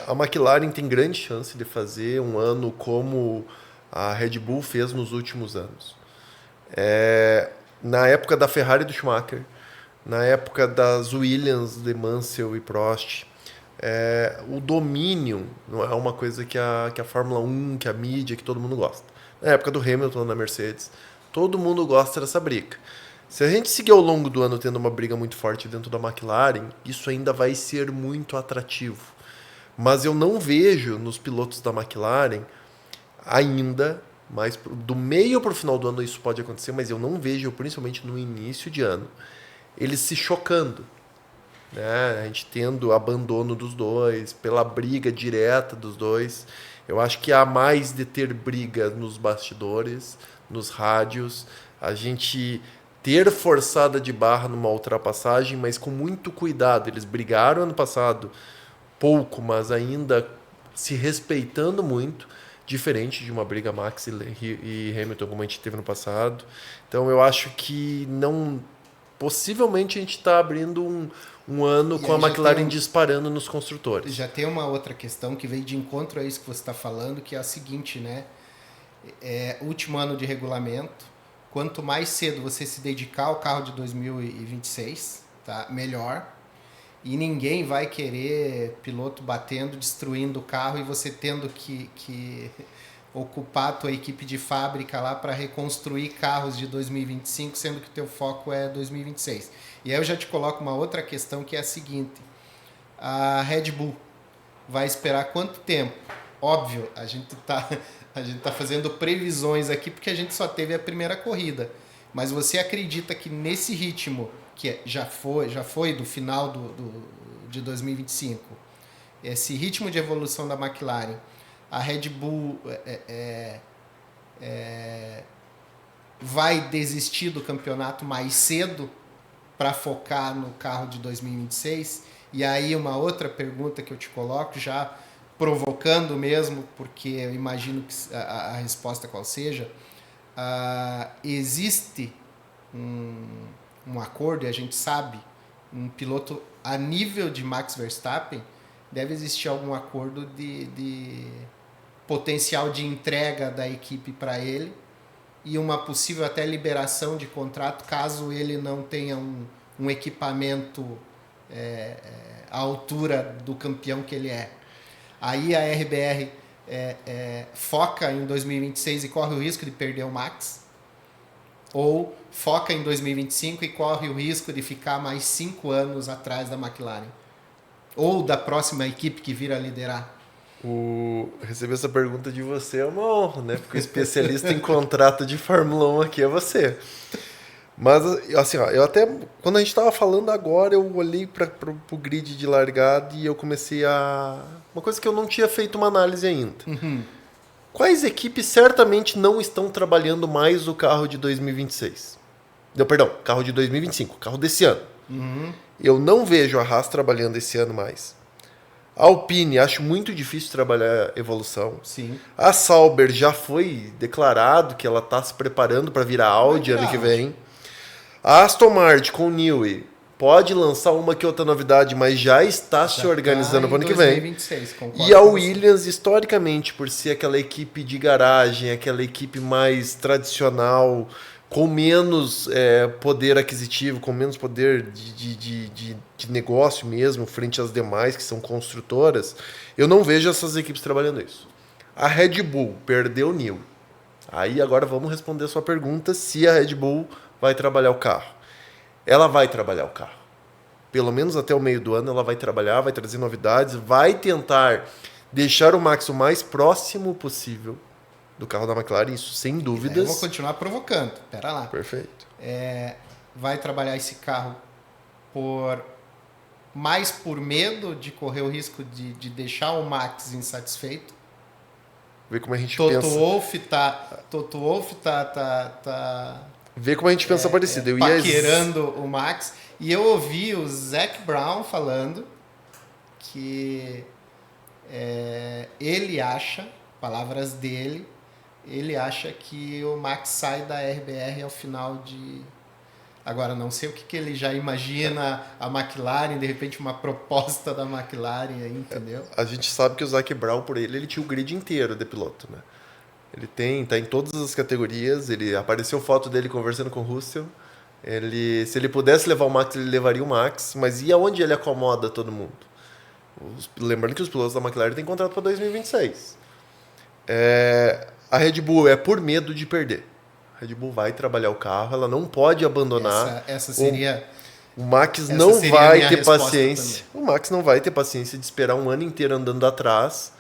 A McLaren tem grande chance de fazer um ano como a Red Bull fez nos últimos anos. Na época da Ferrari e do Schumacher, na época das Williams de Mansell e Prost, o domínio não é uma coisa que a Fórmula 1, que a mídia, que todo mundo gosta. Na época do Hamilton na Mercedes, todo mundo gosta dessa briga. Se a gente seguir ao longo do ano tendo uma briga muito forte dentro da McLaren, isso ainda vai ser muito atrativo. Mas eu não vejo nos pilotos da McLaren ainda, mas do meio para o final do ano isso pode acontecer, mas eu não vejo, principalmente no início de ano, eles se chocando. Né? A gente tendo abandono dos dois, pela briga direta dos dois. Eu acho que há mais de ter briga nos bastidores, nos rádios, a gente ter forçada de barra numa ultrapassagem, mas com muito cuidado. Eles brigaram ano passado pouco, mas ainda se respeitando muito, diferente de uma briga Max e Hamilton como a gente teve no passado. Então eu acho que não possivelmente a gente está abrindo um ano com a McLaren disparando nos construtores. Já tem uma outra questão que veio de encontro a isso que você está falando, que é a seguinte, né? Último ano de regulamento, quanto mais cedo você se dedicar ao carro de 2026, tá? Melhor. E ninguém vai querer piloto batendo, destruindo o carro e você tendo que ocupar a tua equipe de fábrica lá para reconstruir carros de 2025, sendo que o teu foco é 2026. E aí eu já te coloco uma outra questão que é a seguinte: a Red Bull vai esperar quanto tempo? Óbvio, a gente tá fazendo previsões aqui porque a gente só teve a primeira corrida. Mas você acredita que nesse ritmo, que já foi do final de 2025, esse ritmo de evolução da McLaren, a Red Bull vai desistir do campeonato mais cedo para focar no carro de 2026? E aí uma outra pergunta que eu te coloco, já provocando mesmo, porque eu imagino que a resposta qual seja, existe um acordo, e a gente sabe, um piloto a nível de Max Verstappen, deve existir algum acordo de potencial de entrega da equipe para ele e uma possível até liberação de contrato caso ele não tenha um equipamento à altura do campeão que ele é. Aí a RBR foca em 2026 e corre o risco de perder o Max, ou foca em 2025 e corre o risco de ficar mais 5 anos atrás da McLaren, ou da próxima equipe que vir a liderar? Receber essa pergunta de você é uma honra, né? Porque o especialista em contrato de Fórmula 1 aqui é você. Mas, assim, ó, eu até, quando a gente estava falando agora, eu olhei para o grid de largada e eu comecei uma coisa que eu não tinha feito uma análise ainda. Uhum. Quais equipes certamente não estão trabalhando mais o carro de 2026? Perdão, carro de 2025, carro desse ano. Uhum. Eu não vejo a Haas trabalhando esse ano mais. A Alpine, acho muito difícil trabalhar evolução. Sim. A Sauber já foi declarado que ela está se preparando para virar Audi ano que vem. A Aston Martin com o Newey pode lançar uma que outra novidade, mas já está se organizando para o ano que vem. 2026, e a Williams, historicamente, por ser aquela equipe de garagem, aquela equipe mais tradicional, com menos poder aquisitivo, com menos poder de negócio mesmo, frente às demais, que são construtoras, eu não vejo essas equipes trabalhando isso. A Red Bull perdeu o Newey. Aí agora vamos responder a sua pergunta, se a Red Bull vai trabalhar o carro. Ela vai trabalhar o carro. Pelo menos até o meio do ano ela vai trabalhar, vai trazer novidades, vai tentar deixar o Max o mais próximo possível do carro da McLaren, isso sem dúvidas. Eu vou continuar provocando, pera lá. Perfeito. Vai trabalhar esse carro mais por medo de correr o risco de deixar o Max insatisfeito? Ver como a gente Toto pensa. Wolff tá ver como a gente pensa parecido. Paquerando o Max. E eu ouvi o Zac Brown falando que ele acha, palavras dele, ele acha que o Max sai da RBR ao final de... Agora, não sei o que ele já imagina a McLaren, de repente uma proposta da McLaren aí, entendeu? A gente sabe que o Zac Brown, por ele tinha o grid inteiro de piloto, né? Ele tá em todas as categorias, apareceu foto dele conversando com o Russell. Se ele pudesse levar o Max, ele levaria o Max, mas e aonde ele acomoda todo mundo? Lembrando que os pilotos da McLaren têm contrato para 2026. A Red Bull é por medo de perder. A Red Bull vai trabalhar o carro, ela não pode abandonar. Essa seria... O Max não vai ter paciência. Também. O Max não vai ter paciência de esperar um ano inteiro andando atrás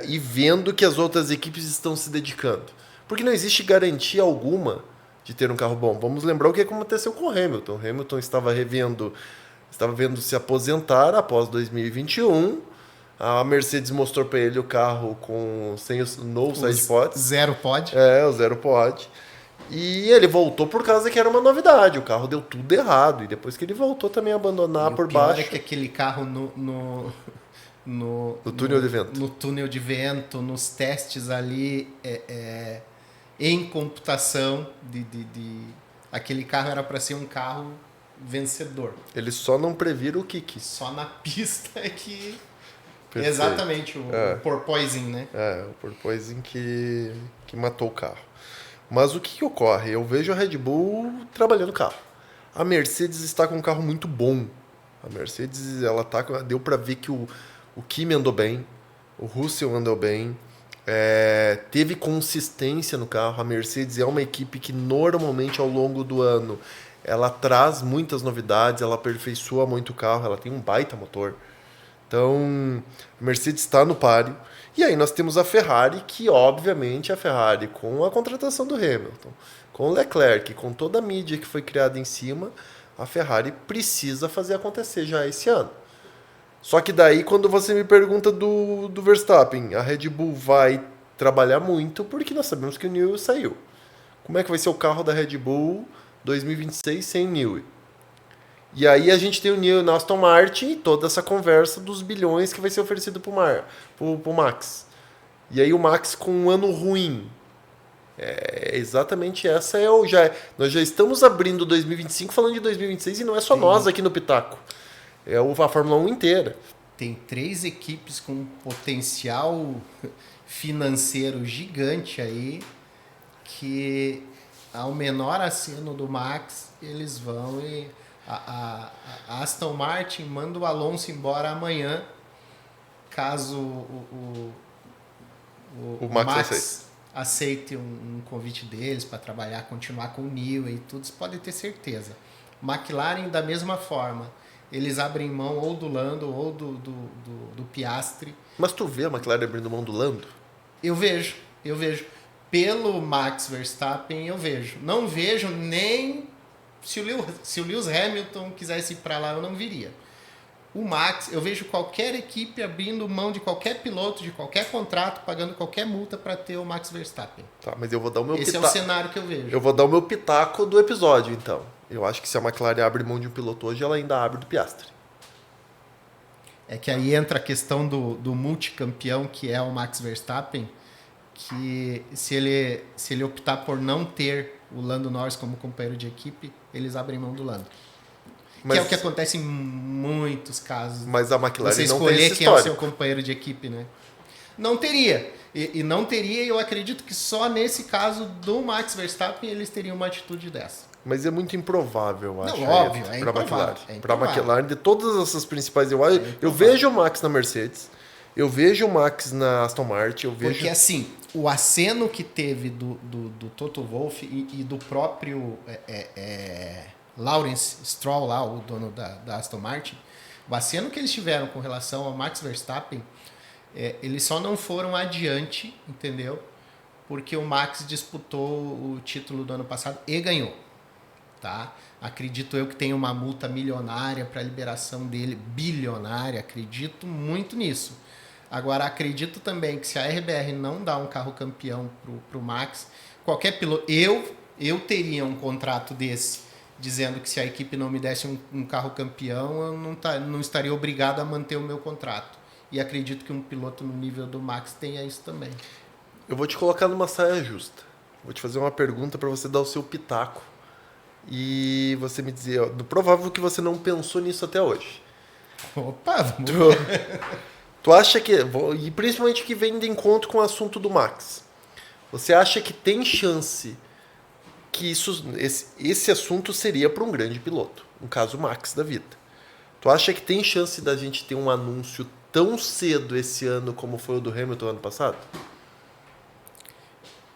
e vendo que as outras equipes estão se dedicando. Porque não existe garantia alguma de ter um carro bom. Vamos lembrar o que aconteceu com o Hamilton. O Hamilton estava vendo se aposentar após 2021. A Mercedes mostrou para ele o carro sem o no side pod. Zero pod. O zero pod. E ele voltou por causa que era uma novidade. O carro deu tudo errado. E depois que ele voltou também a abandonar por baixo. É que aquele carro no túnel de vento. No túnel de vento, nos testes ali em computação aquele carro era para ser um carro vencedor. Eles só não previram o kick. Só na pista é que... Perfeito. Exatamente, o porpoising, né? O porpoising que matou o carro. Mas o que ocorre? Eu vejo a Red Bull trabalhando o carro. A Mercedes está com um carro muito bom. A Mercedes, ela deu para ver que o Kimi andou bem, o Russell andou bem, teve consistência no carro. A Mercedes é uma equipe que normalmente ao longo do ano ela traz muitas novidades, ela aperfeiçoa muito o carro, ela tem um baita motor. Então, a Mercedes está no páreo. E aí nós temos a Ferrari, que obviamente a Ferrari, com a contratação do Hamilton, com o Leclerc, com toda a mídia que foi criada em cima, a Ferrari precisa fazer acontecer já esse ano. Só que daí, quando você me pergunta do Verstappen, a Red Bull vai trabalhar muito, porque nós sabemos que o Newey saiu. Como é que vai ser o carro da Red Bull 2026 sem Newey? E aí a gente tem o Newey na Aston Martin e toda essa conversa dos bilhões que vai ser oferecido pro Max. E aí o Max com um ano ruim. Exatamente essa nós já estamos abrindo 2025 falando de 2026 e não é só nós aqui no Pitaco. É a Fórmula 1 inteira. Tem 3 equipes com potencial financeiro gigante aí que ao menor aceno do Max eles vão e a Aston Martin manda o Alonso embora amanhã caso o Max aceite um convite deles para trabalhar, continuar com o Newey e tudo, você pode ter certeza. McLaren da mesma forma, eles abrem mão ou do Lando ou do Piastri. Mas tu vê a McLaren abrindo mão do Lando? Eu vejo. Pelo Max Verstappen eu vejo. Não vejo nem se o Lewis Hamilton quisesse ir para lá, eu não viria. O Max, eu vejo qualquer equipe abrindo mão de qualquer piloto, de qualquer contrato, pagando qualquer multa para ter o Max Verstappen. Tá, mas eu vou dar o meu Esse pitaco. é o cenário que eu vejo. Eu vou dar o meu pitaco do episódio, então. Eu acho que se a McLaren abre mão de um piloto hoje, ela ainda abre do Piastri. É que aí entra a questão do multicampeão, que é o Max Verstappen, que se ele optar por não ter o Lando Norris como companheiro de equipe, eles abrem mão do Lando. Que é o que acontece em muitos casos. Mas a McLaren você não tem escolher esse quem é o histórico. seu companheiro de equipe, né? Não teria. E não teria, eu acredito que só nesse caso do Max Verstappen eles teriam uma atitude dessa. Mas é muito improvável, eu acho. Não, óbvio, para a improvável, McLaren. é Para a improvável. McLaren, de todas essas principais, eu vejo o Max na Mercedes, eu vejo o Max na Aston Martin, eu vejo... Porque assim, o aceno que teve do Toto Wolff e do próprio Lawrence Stroll, lá, o dono da Aston Martin, o aceno que eles tiveram com relação ao Max Verstappen, eles só não foram adiante, entendeu? Porque o Max disputou o título do ano passado e ganhou. Tá? Acredito eu que tem uma multa milionária para a liberação dele, bilionária, acredito muito nisso. Agora, acredito também que se a RBR não dá um carro campeão pro Max, qualquer piloto... Eu teria um contrato desse, dizendo que se a equipe não me desse um carro campeão, eu não estaria obrigado a manter o meu contrato. E acredito que um piloto no nível do Max tenha isso também. Eu vou te colocar numa saia justa. Vou te fazer uma pergunta para você dar o seu pitaco. E você me dizer, ó, provável que você não pensou nisso até hoje. Opa, vamos Tu acha que, e principalmente que vem de encontro com o assunto do Max, você acha que tem chance que esse assunto seria para um grande piloto, no caso Max da vida? Tu acha que tem chance da gente ter um anúncio tão cedo esse ano como foi o do Hamilton ano passado?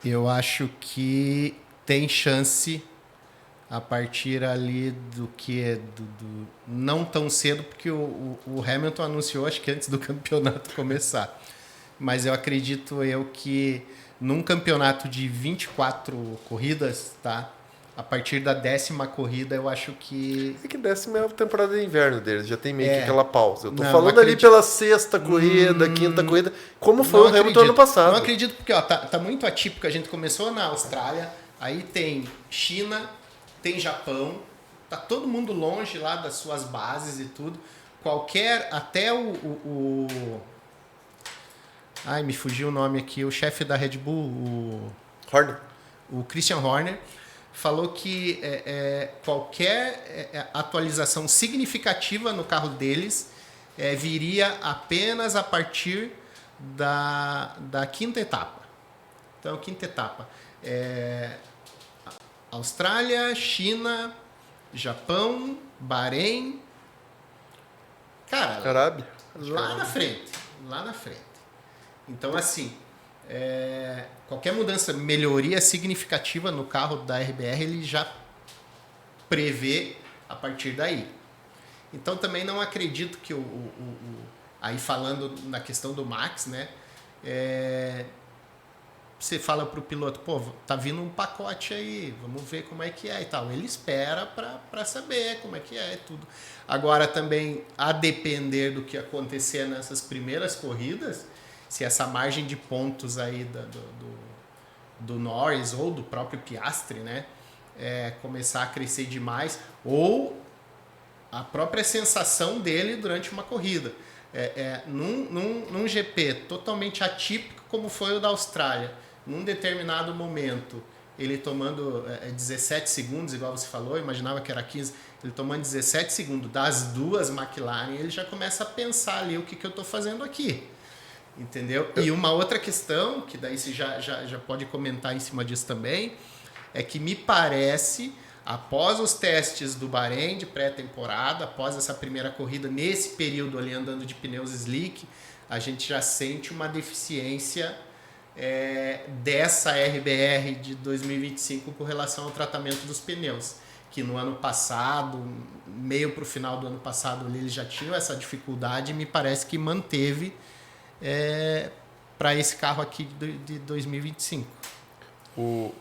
Eu acho que tem chance a partir ali do que não tão cedo, porque o Hamilton anunciou, acho que antes do campeonato começar. Mas eu acredito que num campeonato de 24 corridas, tá? A partir da 10ª corrida, eu acho que... É que 10ª é a temporada de inverno deles, já tem meio que aquela pausa. Eu tô Não, falando ali pela 6ª corrida, 5ª corrida, como foi o Hamilton ano passado. Não acredito, porque ó, tá muito atípico. A gente começou na Austrália, aí tem China, tem Japão, tá todo mundo longe lá das suas bases e tudo. Até ai, me fugiu o nome aqui, o chefe da Red Bull, Horner. o Christian Horner, falou que qualquer atualização significativa no carro deles viria apenas a partir da quinta etapa. Então, quinta etapa. Austrália, China, Japão, Bahrein. Cara, Arábia. lá na frente. Então, assim, qualquer mudança, melhoria significativa no carro da RBR, ele já prevê a partir daí. Então, também não acredito que aí falando na questão do Max, né? Você fala pro piloto, pô, tá vindo um pacote aí, vamos ver como é que é e tal. Ele espera para saber como é que é e tudo. Agora também, a depender do que acontecer nessas primeiras corridas, se essa margem de pontos aí do Norris ou do próprio Piastri, né, começar a crescer demais, ou a própria sensação dele durante uma corrida. Num GP totalmente atípico como foi o da Austrália, num determinado momento, ele tomando 17 segundos, igual você falou, imaginava que era 15, ele tomando 17 segundos das duas McLaren, ele já começa a pensar ali o que eu estou fazendo aqui. Entendeu? E uma outra questão, que daí você já pode comentar em cima disso também, é que me parece, após os testes do Bahrein de pré-temporada, após essa primeira corrida, nesse período ali andando de pneus slick, a gente já sente uma deficiência dessa RBR de 2025 com relação ao tratamento dos pneus, que no ano passado, meio para o final do ano passado, eles já tinham essa dificuldade e me parece que manteve para esse carro aqui de 2025.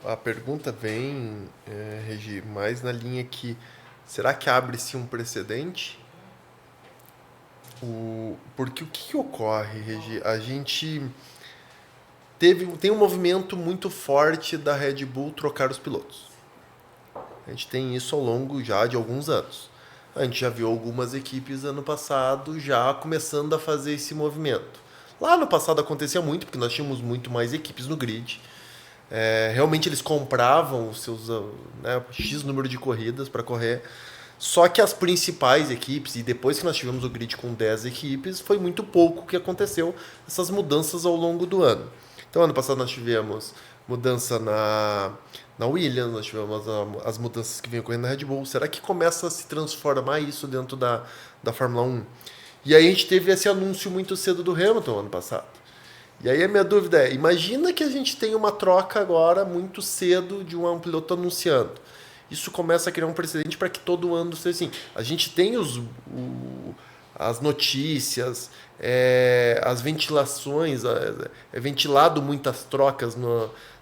A pergunta vem, Regi, mais na linha que será que abre-se um precedente? Porque o que ocorre, Regi? A gente tem um movimento muito forte da Red Bull trocar os pilotos. A gente tem isso ao longo já de alguns anos. A gente já viu algumas equipes ano passado já começando a fazer esse movimento. Lá no passado acontecia muito, porque nós tínhamos muito mais equipes no grid. Realmente eles compravam os seus X número de corridas para correr. Só que as principais equipes, e depois que nós tivemos o grid com 10 equipes, foi muito pouco que aconteceu essas mudanças ao longo do ano. Então, ano passado nós tivemos mudança na Williams, nós tivemos as mudanças que vinham correndo na Red Bull. Será que começa a se transformar isso dentro da Fórmula 1? E aí a gente teve esse anúncio muito cedo do Hamilton ano passado. E aí a minha dúvida imagina que a gente tem uma troca agora muito cedo de um piloto anunciando. Isso começa a criar um precedente para que todo ano seja assim. A gente tem as notícias, as ventilações, é ventilado muitas trocas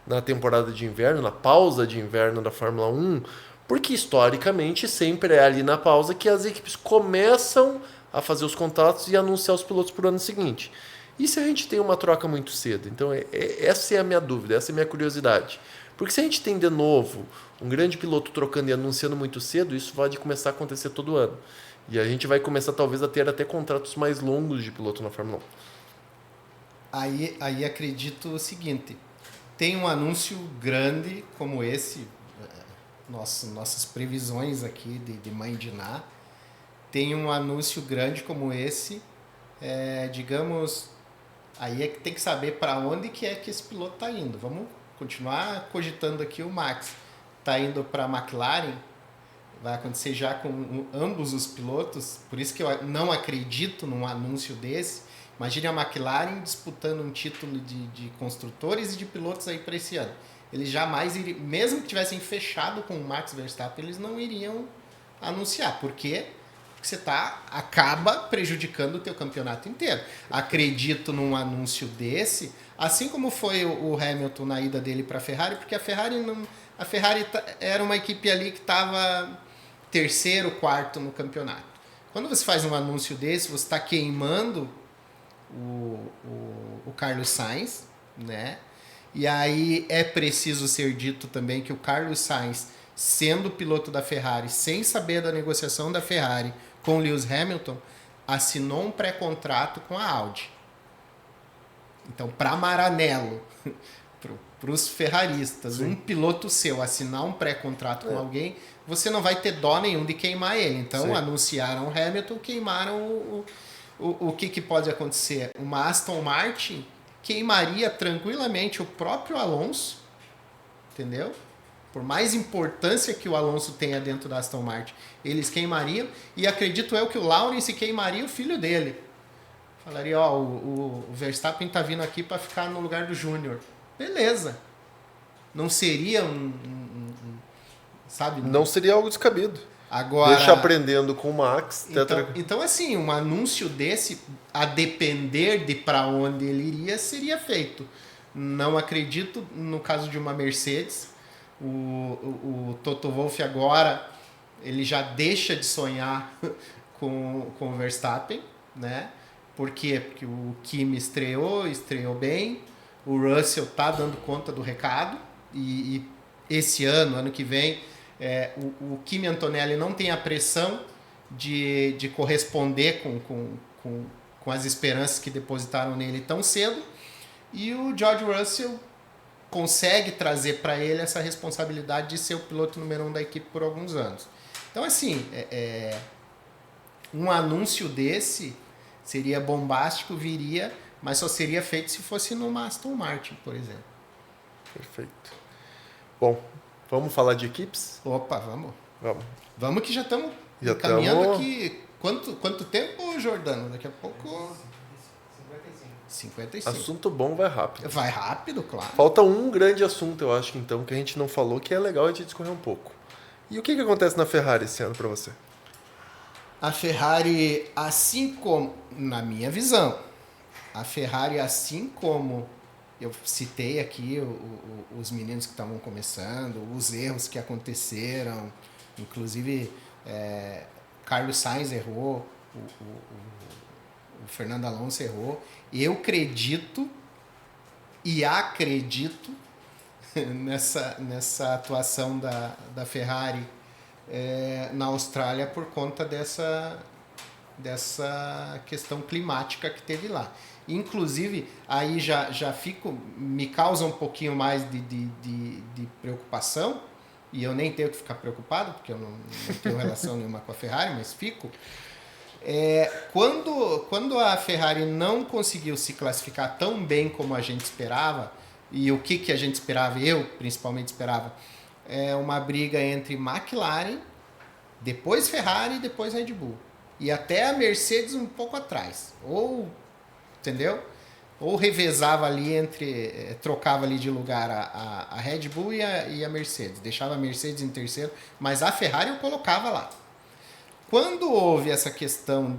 na temporada de inverno, na pausa de inverno da Fórmula 1, porque historicamente sempre é ali na pausa que as equipes começam a fazer os contatos e anunciar os pilotos para o ano seguinte. E se a gente tem uma troca muito cedo? Então, essa é a minha dúvida, essa é a minha curiosidade. Porque se a gente tem de novo um grande piloto trocando e anunciando muito cedo, isso pode começar a acontecer todo ano. E a gente vai começar talvez a ter até contratos mais longos de piloto na Fórmula 1. Aí acredito o seguinte, tem um anúncio grande como esse, nossas previsões aqui de Mãe de Ná, tem um anúncio grande como esse, digamos, aí é que tem que saber para onde que esse piloto está indo. Vamos continuar cogitando aqui o Max. Está indo para a McLaren, vai acontecer já com ambos os pilotos, por isso que eu não acredito num anúncio desse. Imagine a McLaren disputando um título de construtores e de pilotos aí para esse ano. Eles jamais iriam, mesmo que tivessem fechado com o Max Verstappen, eles não iriam anunciar. Por quê? Porque você acaba prejudicando o teu campeonato inteiro. Acredito num anúncio desse, assim como foi o Hamilton na ida dele para a Ferrari, porque a Ferrari era uma equipe ali que estava terceiro, quarto no campeonato. Quando você faz um anúncio desse, você está queimando o Carlos Sainz, né? E aí é preciso ser dito também que o Carlos Sainz, sendo piloto da Ferrari, sem saber da negociação da Ferrari com Lewis Hamilton, assinou um pré-contrato com a Audi. Então, para Maranello, os ferraristas. Sim. Um piloto seu assinar um pré-contrato com alguém, você não vai ter dó nenhum de queimar ele. Então, sim, anunciaram o Hamilton, queimaram o que pode acontecer? Uma Aston Martin queimaria tranquilamente o próprio Alonso, entendeu? Por mais importância que o Alonso tenha dentro da Aston Martin, eles queimariam, e acredito eu que o Lawrence queimaria o filho dele. Falaria, ó, o Verstappen tá vindo aqui para ficar no lugar do Júnior. Beleza. Não seria sabe? Não seria algo descabido. Agora, deixa aprendendo com o Max. Então, assim, um anúncio desse, a depender de para onde ele iria, seria feito. Não acredito no caso de uma Mercedes. O Toto Wolff agora, ele já deixa de sonhar com o Verstappen, né? Por quê? Porque o Kimi estreou bem, o Russell tá dando conta do recado, e esse ano que vem, o Kimi Antonelli não tem a pressão de corresponder com as esperanças que depositaram nele tão cedo, e o George Russell consegue trazer para ele essa responsabilidade de ser o piloto número 1 da equipe por alguns anos. Então, assim, um anúncio desse seria bombástico, viria, mas só seria feito se fosse numa Aston Martin, por exemplo. Perfeito. Bom, vamos falar de equipes? Opa, vamos que já estamos caminhando aqui. Quanto tempo, Jordano? Daqui a pouco... 55. Assunto bom vai rápido. Vai rápido, claro. Falta um grande assunto, eu acho, então, que a gente não falou, que é legal a gente discorrer um pouco. E o que acontece na Ferrari esse ano para você? A Ferrari, assim como, na minha visão, a Ferrari, assim como eu citei aqui os meninos que estavam começando, os erros que aconteceram, inclusive Carlos Sainz errou, o Fernando Alonso errou. Eu acredito nessa atuação da Ferrari na Austrália por conta dessa questão climática que teve lá. Inclusive, aí já me causa um pouquinho mais de preocupação, e eu nem tenho que ficar preocupado, porque eu não tenho relação nenhuma com a Ferrari, mas fico. Quando a Ferrari não conseguiu se classificar tão bem como a gente esperava, e o que a gente esperava, eu principalmente esperava, uma briga entre McLaren, depois Ferrari e depois Red Bull. E até a Mercedes um pouco atrás. Entendeu? Ou revezava ali trocava ali de lugar a Red Bull e a Mercedes. Deixava a Mercedes em terceiro, mas a Ferrari eu colocava lá. Quando houve essa questão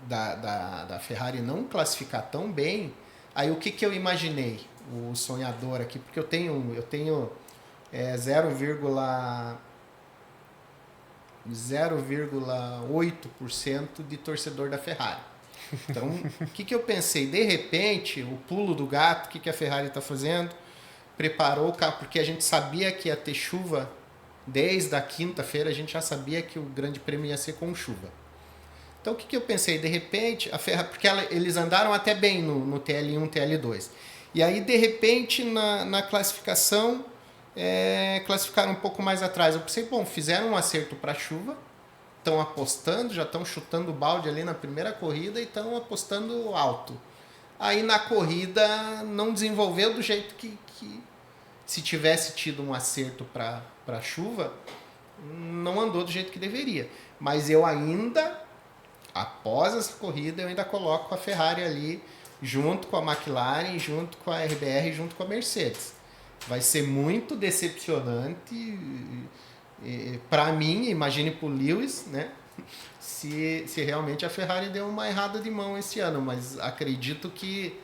da Ferrari não classificar tão bem, aí o que eu imaginei? O sonhador aqui, porque eu tenho 0,8% de torcedor da Ferrari. Então, o que eu pensei? De repente, o pulo do gato, o que a Ferrari está fazendo? Preparou o carro, porque a gente sabia que ia ter chuva. Desde a quinta-feira a gente já sabia que o grande prêmio ia ser com chuva. Então o que eu pensei? De repente, a Ferrari, porque eles andaram até bem no TL1, TL2. E aí, de repente, na classificação, classificaram um pouco mais atrás. Eu pensei, bom, fizeram um acerto para chuva, estão apostando, já estão chutando o balde ali na primeira corrida e estão apostando alto. Aí na corrida não desenvolveu do jeito que se tivesse tido um acerto para chuva, não andou do jeito que deveria. Mas eu ainda, após essa corrida, eu ainda coloco a Ferrari ali, junto com a McLaren, junto com a RBR, junto com a Mercedes. Vai ser muito decepcionante para mim, imagine para o Lewis, né? Se realmente a Ferrari deu uma errada de mão esse ano. Mas acredito que...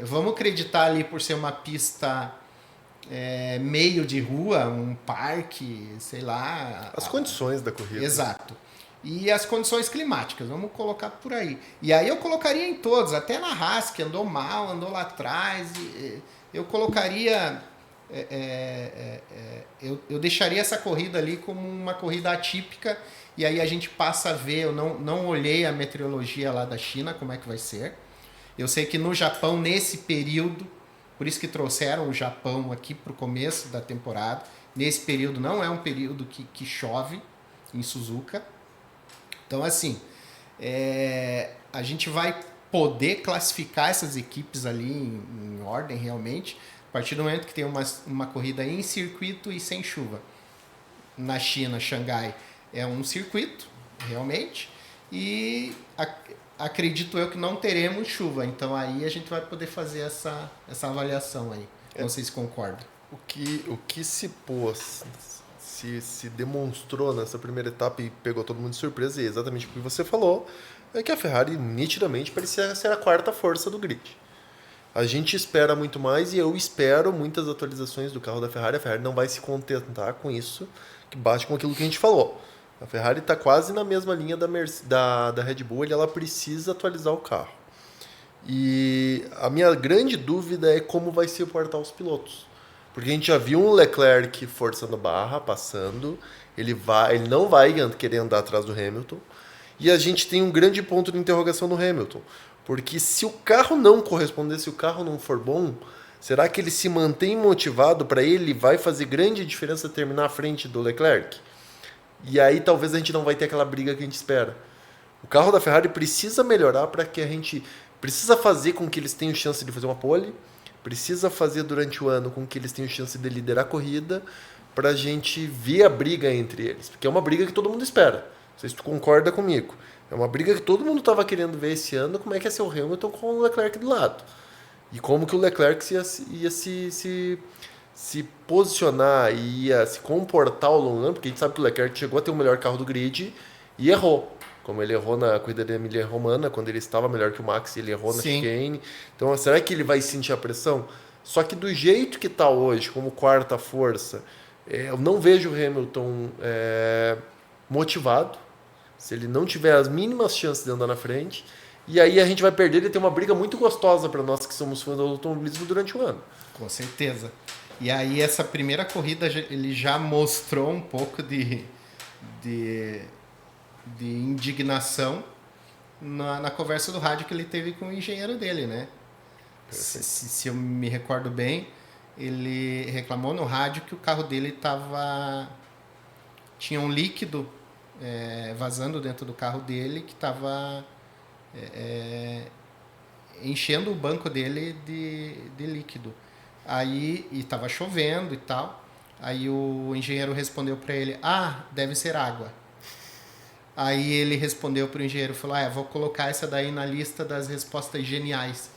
Vamos acreditar ali por ser uma pista... meio de rua, um parque, sei lá... As condições da corrida. Exato. E as condições climáticas, vamos colocar por aí. E aí eu colocaria em todos, até na Haas, que andou mal, andou lá atrás. Eu colocaria... eu deixaria essa corrida ali como uma corrida atípica, e aí a gente passa a ver, eu não olhei a meteorologia lá da China, como é que vai ser. Eu sei que no Japão, nesse período, Por isso que trouxeram o Japão aqui para o começo da temporada. Nesse período não é um período que chove em Suzuka. Então, assim, a gente vai poder classificar essas equipes ali em ordem realmente, a partir do momento que tem uma corrida em circuito e sem chuva. Na China, Xangai é um circuito, realmente, e acredito eu que não teremos chuva. Então aí a gente vai poder fazer essa avaliação aí. Não sei se concorda. O que se pôs, se demonstrou nessa primeira etapa e pegou todo mundo de surpresa, e exatamente o que você falou, é que a Ferrari nitidamente parecia ser a quarta força do grid. A gente espera muito mais e eu espero muitas atualizações do carro da Ferrari. A Ferrari não vai se contentar com isso, que bate com aquilo que a gente falou. A Ferrari está quase na mesma linha da Red Bull e ela precisa atualizar o carro. E a minha grande dúvida é como vai se portar os pilotos. Porque a gente já viu um Leclerc forçando barra, passando, ele não vai querer andar atrás do Hamilton. E a gente tem um grande ponto de interrogação no Hamilton. Porque se o carro não corresponder, se o carro não for bom, será que ele se mantém motivado para ele? Vai fazer grande diferença terminar à frente do Leclerc? E aí talvez a gente não vai ter aquela briga que a gente espera. O carro da Ferrari precisa melhorar para que a gente... Precisa fazer com que eles tenham chance de fazer uma pole, precisa fazer durante o ano com que eles tenham chance de liderar a corrida, para a gente ver a briga entre eles. Porque é uma briga que todo mundo espera. Não sei se tu concorda comigo. É uma briga que todo mundo estava querendo ver esse ano, como é que ia ser o Hamilton com o Leclerc do lado. E como que o Leclerc ia se posicionar e ia se comportar ao longo do ano, porque a gente sabe que o Leclerc chegou a ter o melhor carro do grid e errou. Como ele errou na corrida da Emília-Romagna, quando ele estava melhor que o Max, ele errou na chicane. Então, será que ele vai sentir a pressão? Só que do jeito que está hoje, como quarta força, eu não vejo o Hamilton motivado, se ele não tiver as mínimas chances de andar na frente. E aí a gente vai perder, ele tem uma briga muito gostosa para nós que somos fãs do automobilismo durante o ano. Com certeza. E aí essa primeira corrida ele já mostrou um pouco de indignação na conversa do rádio que ele teve com o engenheiro dele, né? Se eu me recordo bem, ele reclamou no rádio que o carro dele tinha um líquido vazando dentro do carro dele que estava enchendo o banco dele de líquido. Aí, e estava chovendo e tal. Aí o engenheiro respondeu para ele: deve ser água. Aí ele respondeu para o engenheiro, falou: vou colocar essa daí na lista das respostas geniais.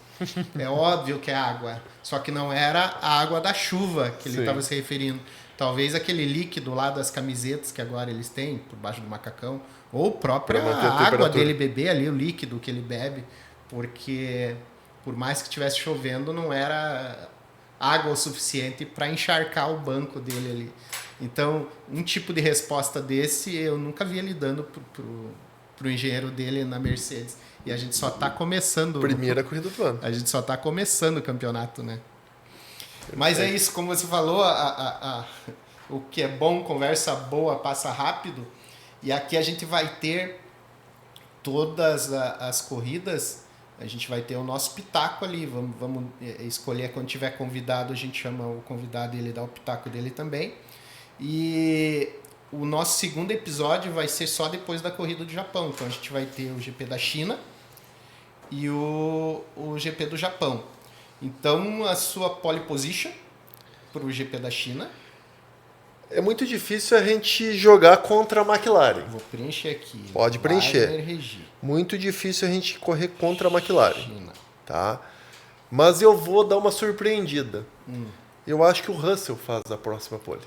É óbvio que é água, só que não era a água da chuva que ele estava se referindo. Talvez aquele líquido lá das camisetas que agora eles têm por baixo do macacão, ou própria água dele beber ali, o líquido que ele bebe, porque por mais que estivesse chovendo, não era água o suficiente para encharcar o banco dele ali. Então, um tipo de resposta desse eu nunca vi ele dando pro engenheiro dele na Mercedes. E a gente só está começando... Primeira corrida do ano. A gente só está começando o campeonato, né? Mas é isso, como você falou, o que é bom, conversa boa, passa rápido. E aqui a gente vai ter todas as corridas, a gente vai ter o nosso pitaco ali. Vamos escolher, quando tiver convidado, a gente chama o convidado e ele dá o pitaco dele também. E o nosso segundo episódio vai ser só depois da corrida do Japão. Então a gente vai ter o GP da China e o GP do Japão. Então a sua pole position para o GP da China. É muito difícil a gente jogar contra a McLaren. Vou preencher aqui. Pode preencher. Muito difícil a gente correr contra a McLaren. China. Tá? Mas eu vou dar uma surpreendida. Eu acho que o Russell faz a próxima pole.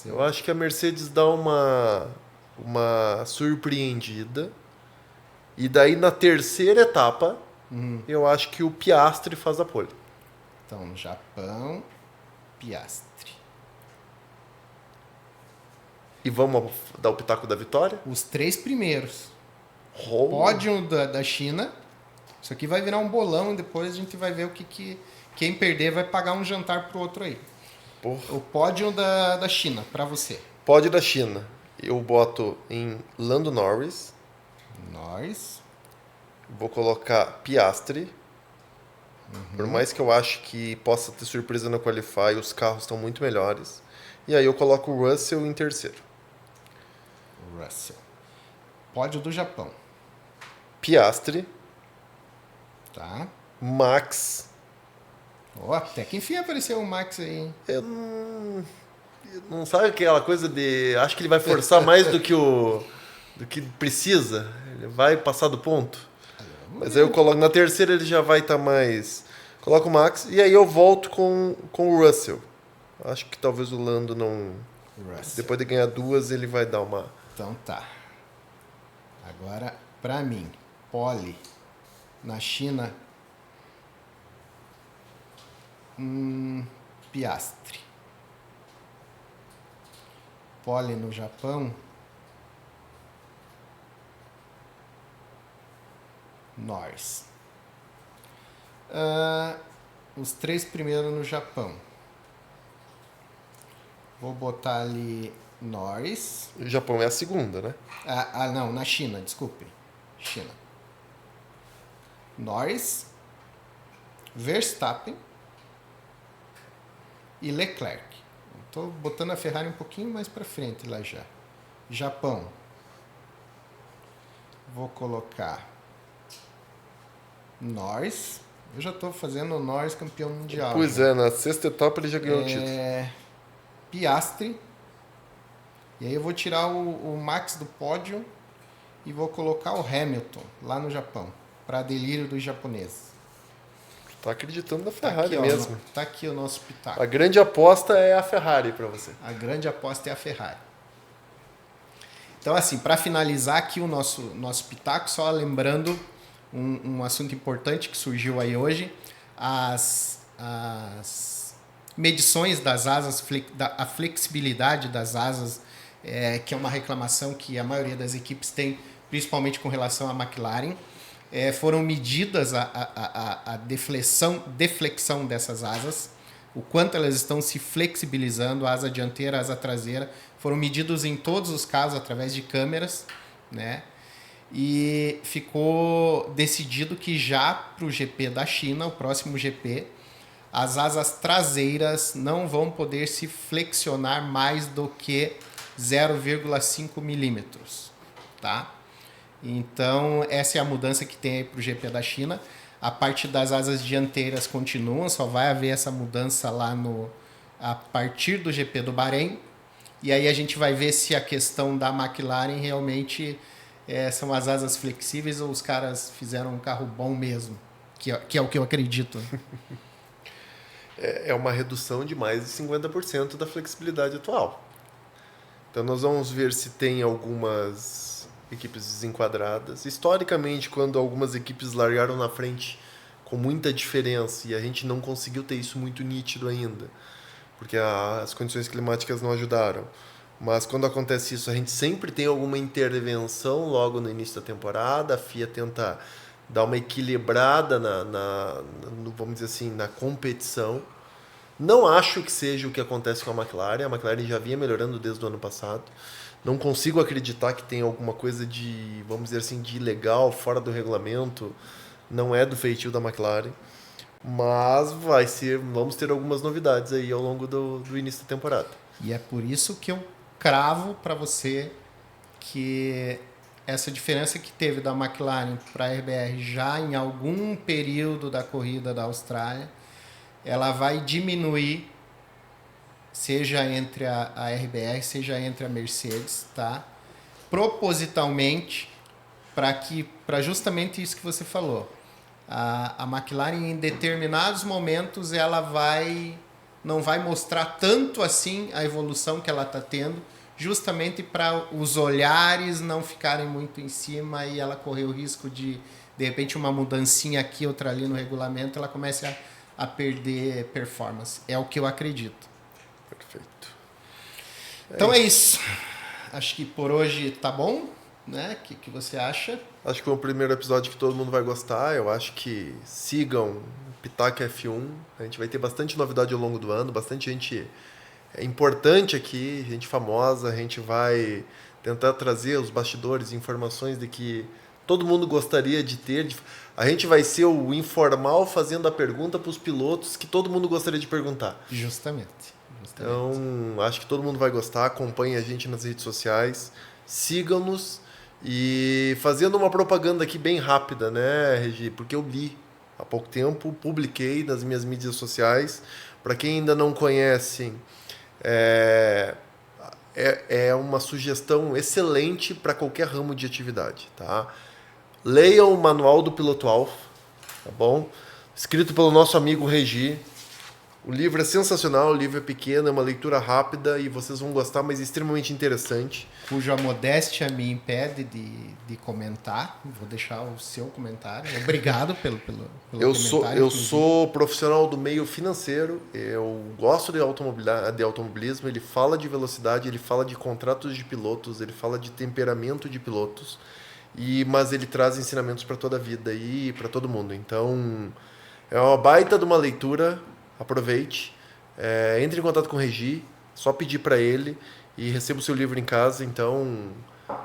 Eu acho que a Mercedes dá uma surpreendida. E daí na terceira etapa, eu acho que o Piastri faz a pole. Então, Japão, Piastri. E vamos dar o pitaco da vitória? Os 3 primeiros. Pódio da China. Isso aqui vai virar um bolão e depois a gente vai ver quem perder vai pagar um jantar pro outro aí. O pódio da China, para você. Pódio da China. Eu boto em Lando Norris. Norris. Vou colocar Piastri. Por mais que eu acho que possa ter surpresa no Qualify, os carros estão muito melhores. E aí eu coloco o Russell em terceiro. Russell. Pódio do Japão. Piastri, Tá. Max. Ó, até que enfim apareceu o Max aí, hein? Eu não sabe aquela coisa de... Acho que ele vai forçar mais do que precisa. Ele vai passar do ponto. Mas aí eu coloco na terceira, ele já vai estar mais... Coloco o Max e aí eu volto com o Russell. Acho que talvez o Lando não... Russell. Depois de ganhar duas, ele vai dar uma... Então tá. Agora, pra mim, pole na China, Piastri. Pole no Japão, Norris. Os 3 primeiros no Japão. Vou botar ali Norris. O Japão é a segunda, né? Não, na China, desculpe. China. Norris, Verstappen e Leclerc. Estou botando a Ferrari um pouquinho mais para frente lá já. Japão. Vou colocar Norris. Eu já estou fazendo o Norris campeão mundial. Pois já. é, na sexta etapa ele já ganhou o título. Piastri. E aí eu vou tirar o Max do pódio e vou colocar o Hamilton lá no Japão, para delírio dos japoneses. Tá acreditando na Ferrari aqui, mesmo. Tá aqui o nosso pitaco. A grande aposta é a Ferrari para você. A grande aposta é a Ferrari. Então, assim, para finalizar aqui o nosso pitaco, só lembrando um assunto importante que surgiu aí hoje, as medições das asas, a flexibilidade das asas, que é uma reclamação que a maioria das equipes tem, principalmente com relação à McLaren. Foram medidas a deflexão dessas asas, o quanto elas estão se flexibilizando, a asa dianteira, a asa traseira, foram medidos em todos os casos através de câmeras, né? E ficou decidido que já para o GP da China, o próximo GP, as asas traseiras não vão poder se flexionar mais do que 0,5 milímetros, tá? Então, essa é a mudança que tem para o GP da China. A parte das asas dianteiras continua, só vai haver essa mudança lá a partir do GP do Bahrein. E aí a gente vai ver se a questão da McLaren realmente são as asas flexíveis ou os caras fizeram um carro bom mesmo, que é o que eu acredito. É uma redução de mais de 50% da flexibilidade atual. Então nós vamos ver se tem algumas equipes desenquadradas. Historicamente, quando algumas equipes largaram na frente com muita diferença e a gente não conseguiu ter isso muito nítido ainda, porque as condições climáticas não ajudaram. Mas quando acontece isso, a gente sempre tem alguma intervenção logo no início da temporada, a FIA tenta dar uma equilibrada vamos dizer assim, na competição. Não acho que seja o que acontece com a McLaren já vinha melhorando desde o ano passado. Não consigo acreditar que tem alguma coisa de, vamos dizer assim, de ilegal, fora do regulamento. Não é do feitio da McLaren. Mas vamos ter algumas novidades aí ao longo do início da temporada. E é por isso que eu cravo para você que essa diferença que teve da McLaren para a RBR já em algum período da corrida da Austrália, ela vai diminuir, seja entre a RBR, seja entre a Mercedes, tá? Propositalmente, para justamente isso que você falou. A McLaren, em determinados momentos, ela não vai mostrar tanto assim a evolução que ela está tendo, justamente para os olhares não ficarem muito em cima e ela correr o risco de repente, uma mudancinha aqui, outra ali no regulamento, ela comece a perder performance. É o que eu acredito. Perfeito. Então é isso. Acho que por hoje tá bom, né? O que você acha? Acho que é o primeiro episódio que todo mundo vai gostar. Eu acho que sigam Pitaco F1. A gente vai ter bastante novidade ao longo do ano, bastante gente importante aqui, gente famosa. A gente vai tentar trazer os bastidores, informações de que todo mundo gostaria de ter. A gente vai ser o informal fazendo a pergunta para os pilotos que todo mundo gostaria de perguntar. Justamente. Então, acho que todo mundo vai gostar. Acompanhe a gente nas redes sociais. Sigam-nos. E fazendo uma propaganda aqui bem rápida, né, Regi? Porque eu li há pouco tempo, publiquei nas minhas mídias sociais. Para quem ainda não conhece, é uma sugestão excelente para qualquer ramo de atividade, tá? Leiam o Manual do Piloto Alfa, tá bom? Escrito pelo nosso amigo Regi. O livro é sensacional, o livro é pequeno, é uma leitura rápida e vocês vão gostar, mas extremamente interessante. Cuja modéstia me impede de comentar. Vou deixar o seu comentário. Obrigado pelo comentário. Eu sou profissional do meio financeiro, eu gosto de automobilismo, ele fala de velocidade, ele fala de contratos de pilotos, ele fala de temperamento de pilotos, mas ele traz ensinamentos para toda a vida e para todo mundo. Então, é uma baita de uma leitura. Aproveite, entre em contato com o Regi, só pedir para ele e receba o seu livro em casa. Então,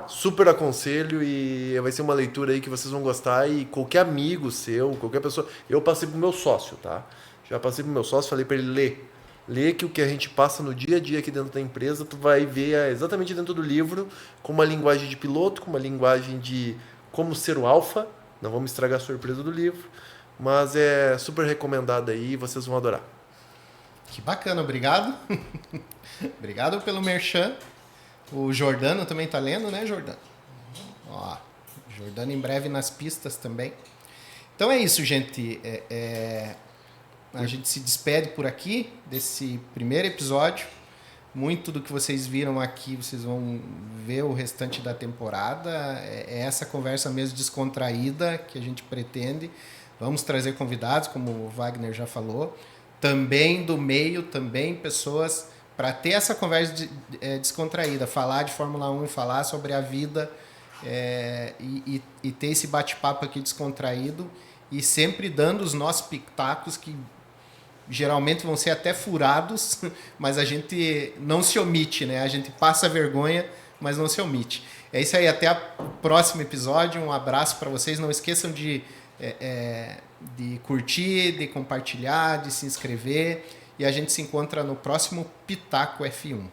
super aconselho e vai ser uma leitura aí que vocês vão gostar e qualquer amigo seu, qualquer pessoa... Eu passei pro meu sócio, tá? Já passei pro meu sócio, falei para ele ler. Ler que o que a gente passa no dia a dia aqui dentro da empresa, tu vai ver exatamente dentro do livro, com uma linguagem de piloto, com uma linguagem de como ser o alfa. Não vamos estragar a surpresa do livro. Mas é super recomendado aí, vocês vão adorar. Que bacana, obrigado. Obrigado pelo merchan. O Jordano também tá lendo, né, Jordano? Ó, Jordano em breve nas pistas também. Então é isso, gente. A gente se despede por aqui desse primeiro episódio. Muito do que vocês viram aqui, vocês vão ver o restante da temporada. É essa conversa mesmo descontraída que a gente pretende. Vamos trazer convidados, como o Wagner já falou, também do meio, também pessoas para ter essa conversa descontraída, falar de Fórmula 1, falar sobre a vida e ter esse bate-papo aqui descontraído e sempre dando os nossos pitacos que geralmente vão ser até furados, mas a gente não se omite, né? A gente passa vergonha, mas não se omite. É isso aí, até o próximo episódio, um abraço para vocês, não esqueçam de curtir, de compartilhar, de se inscrever e a gente se encontra no próximo Pitaco F1.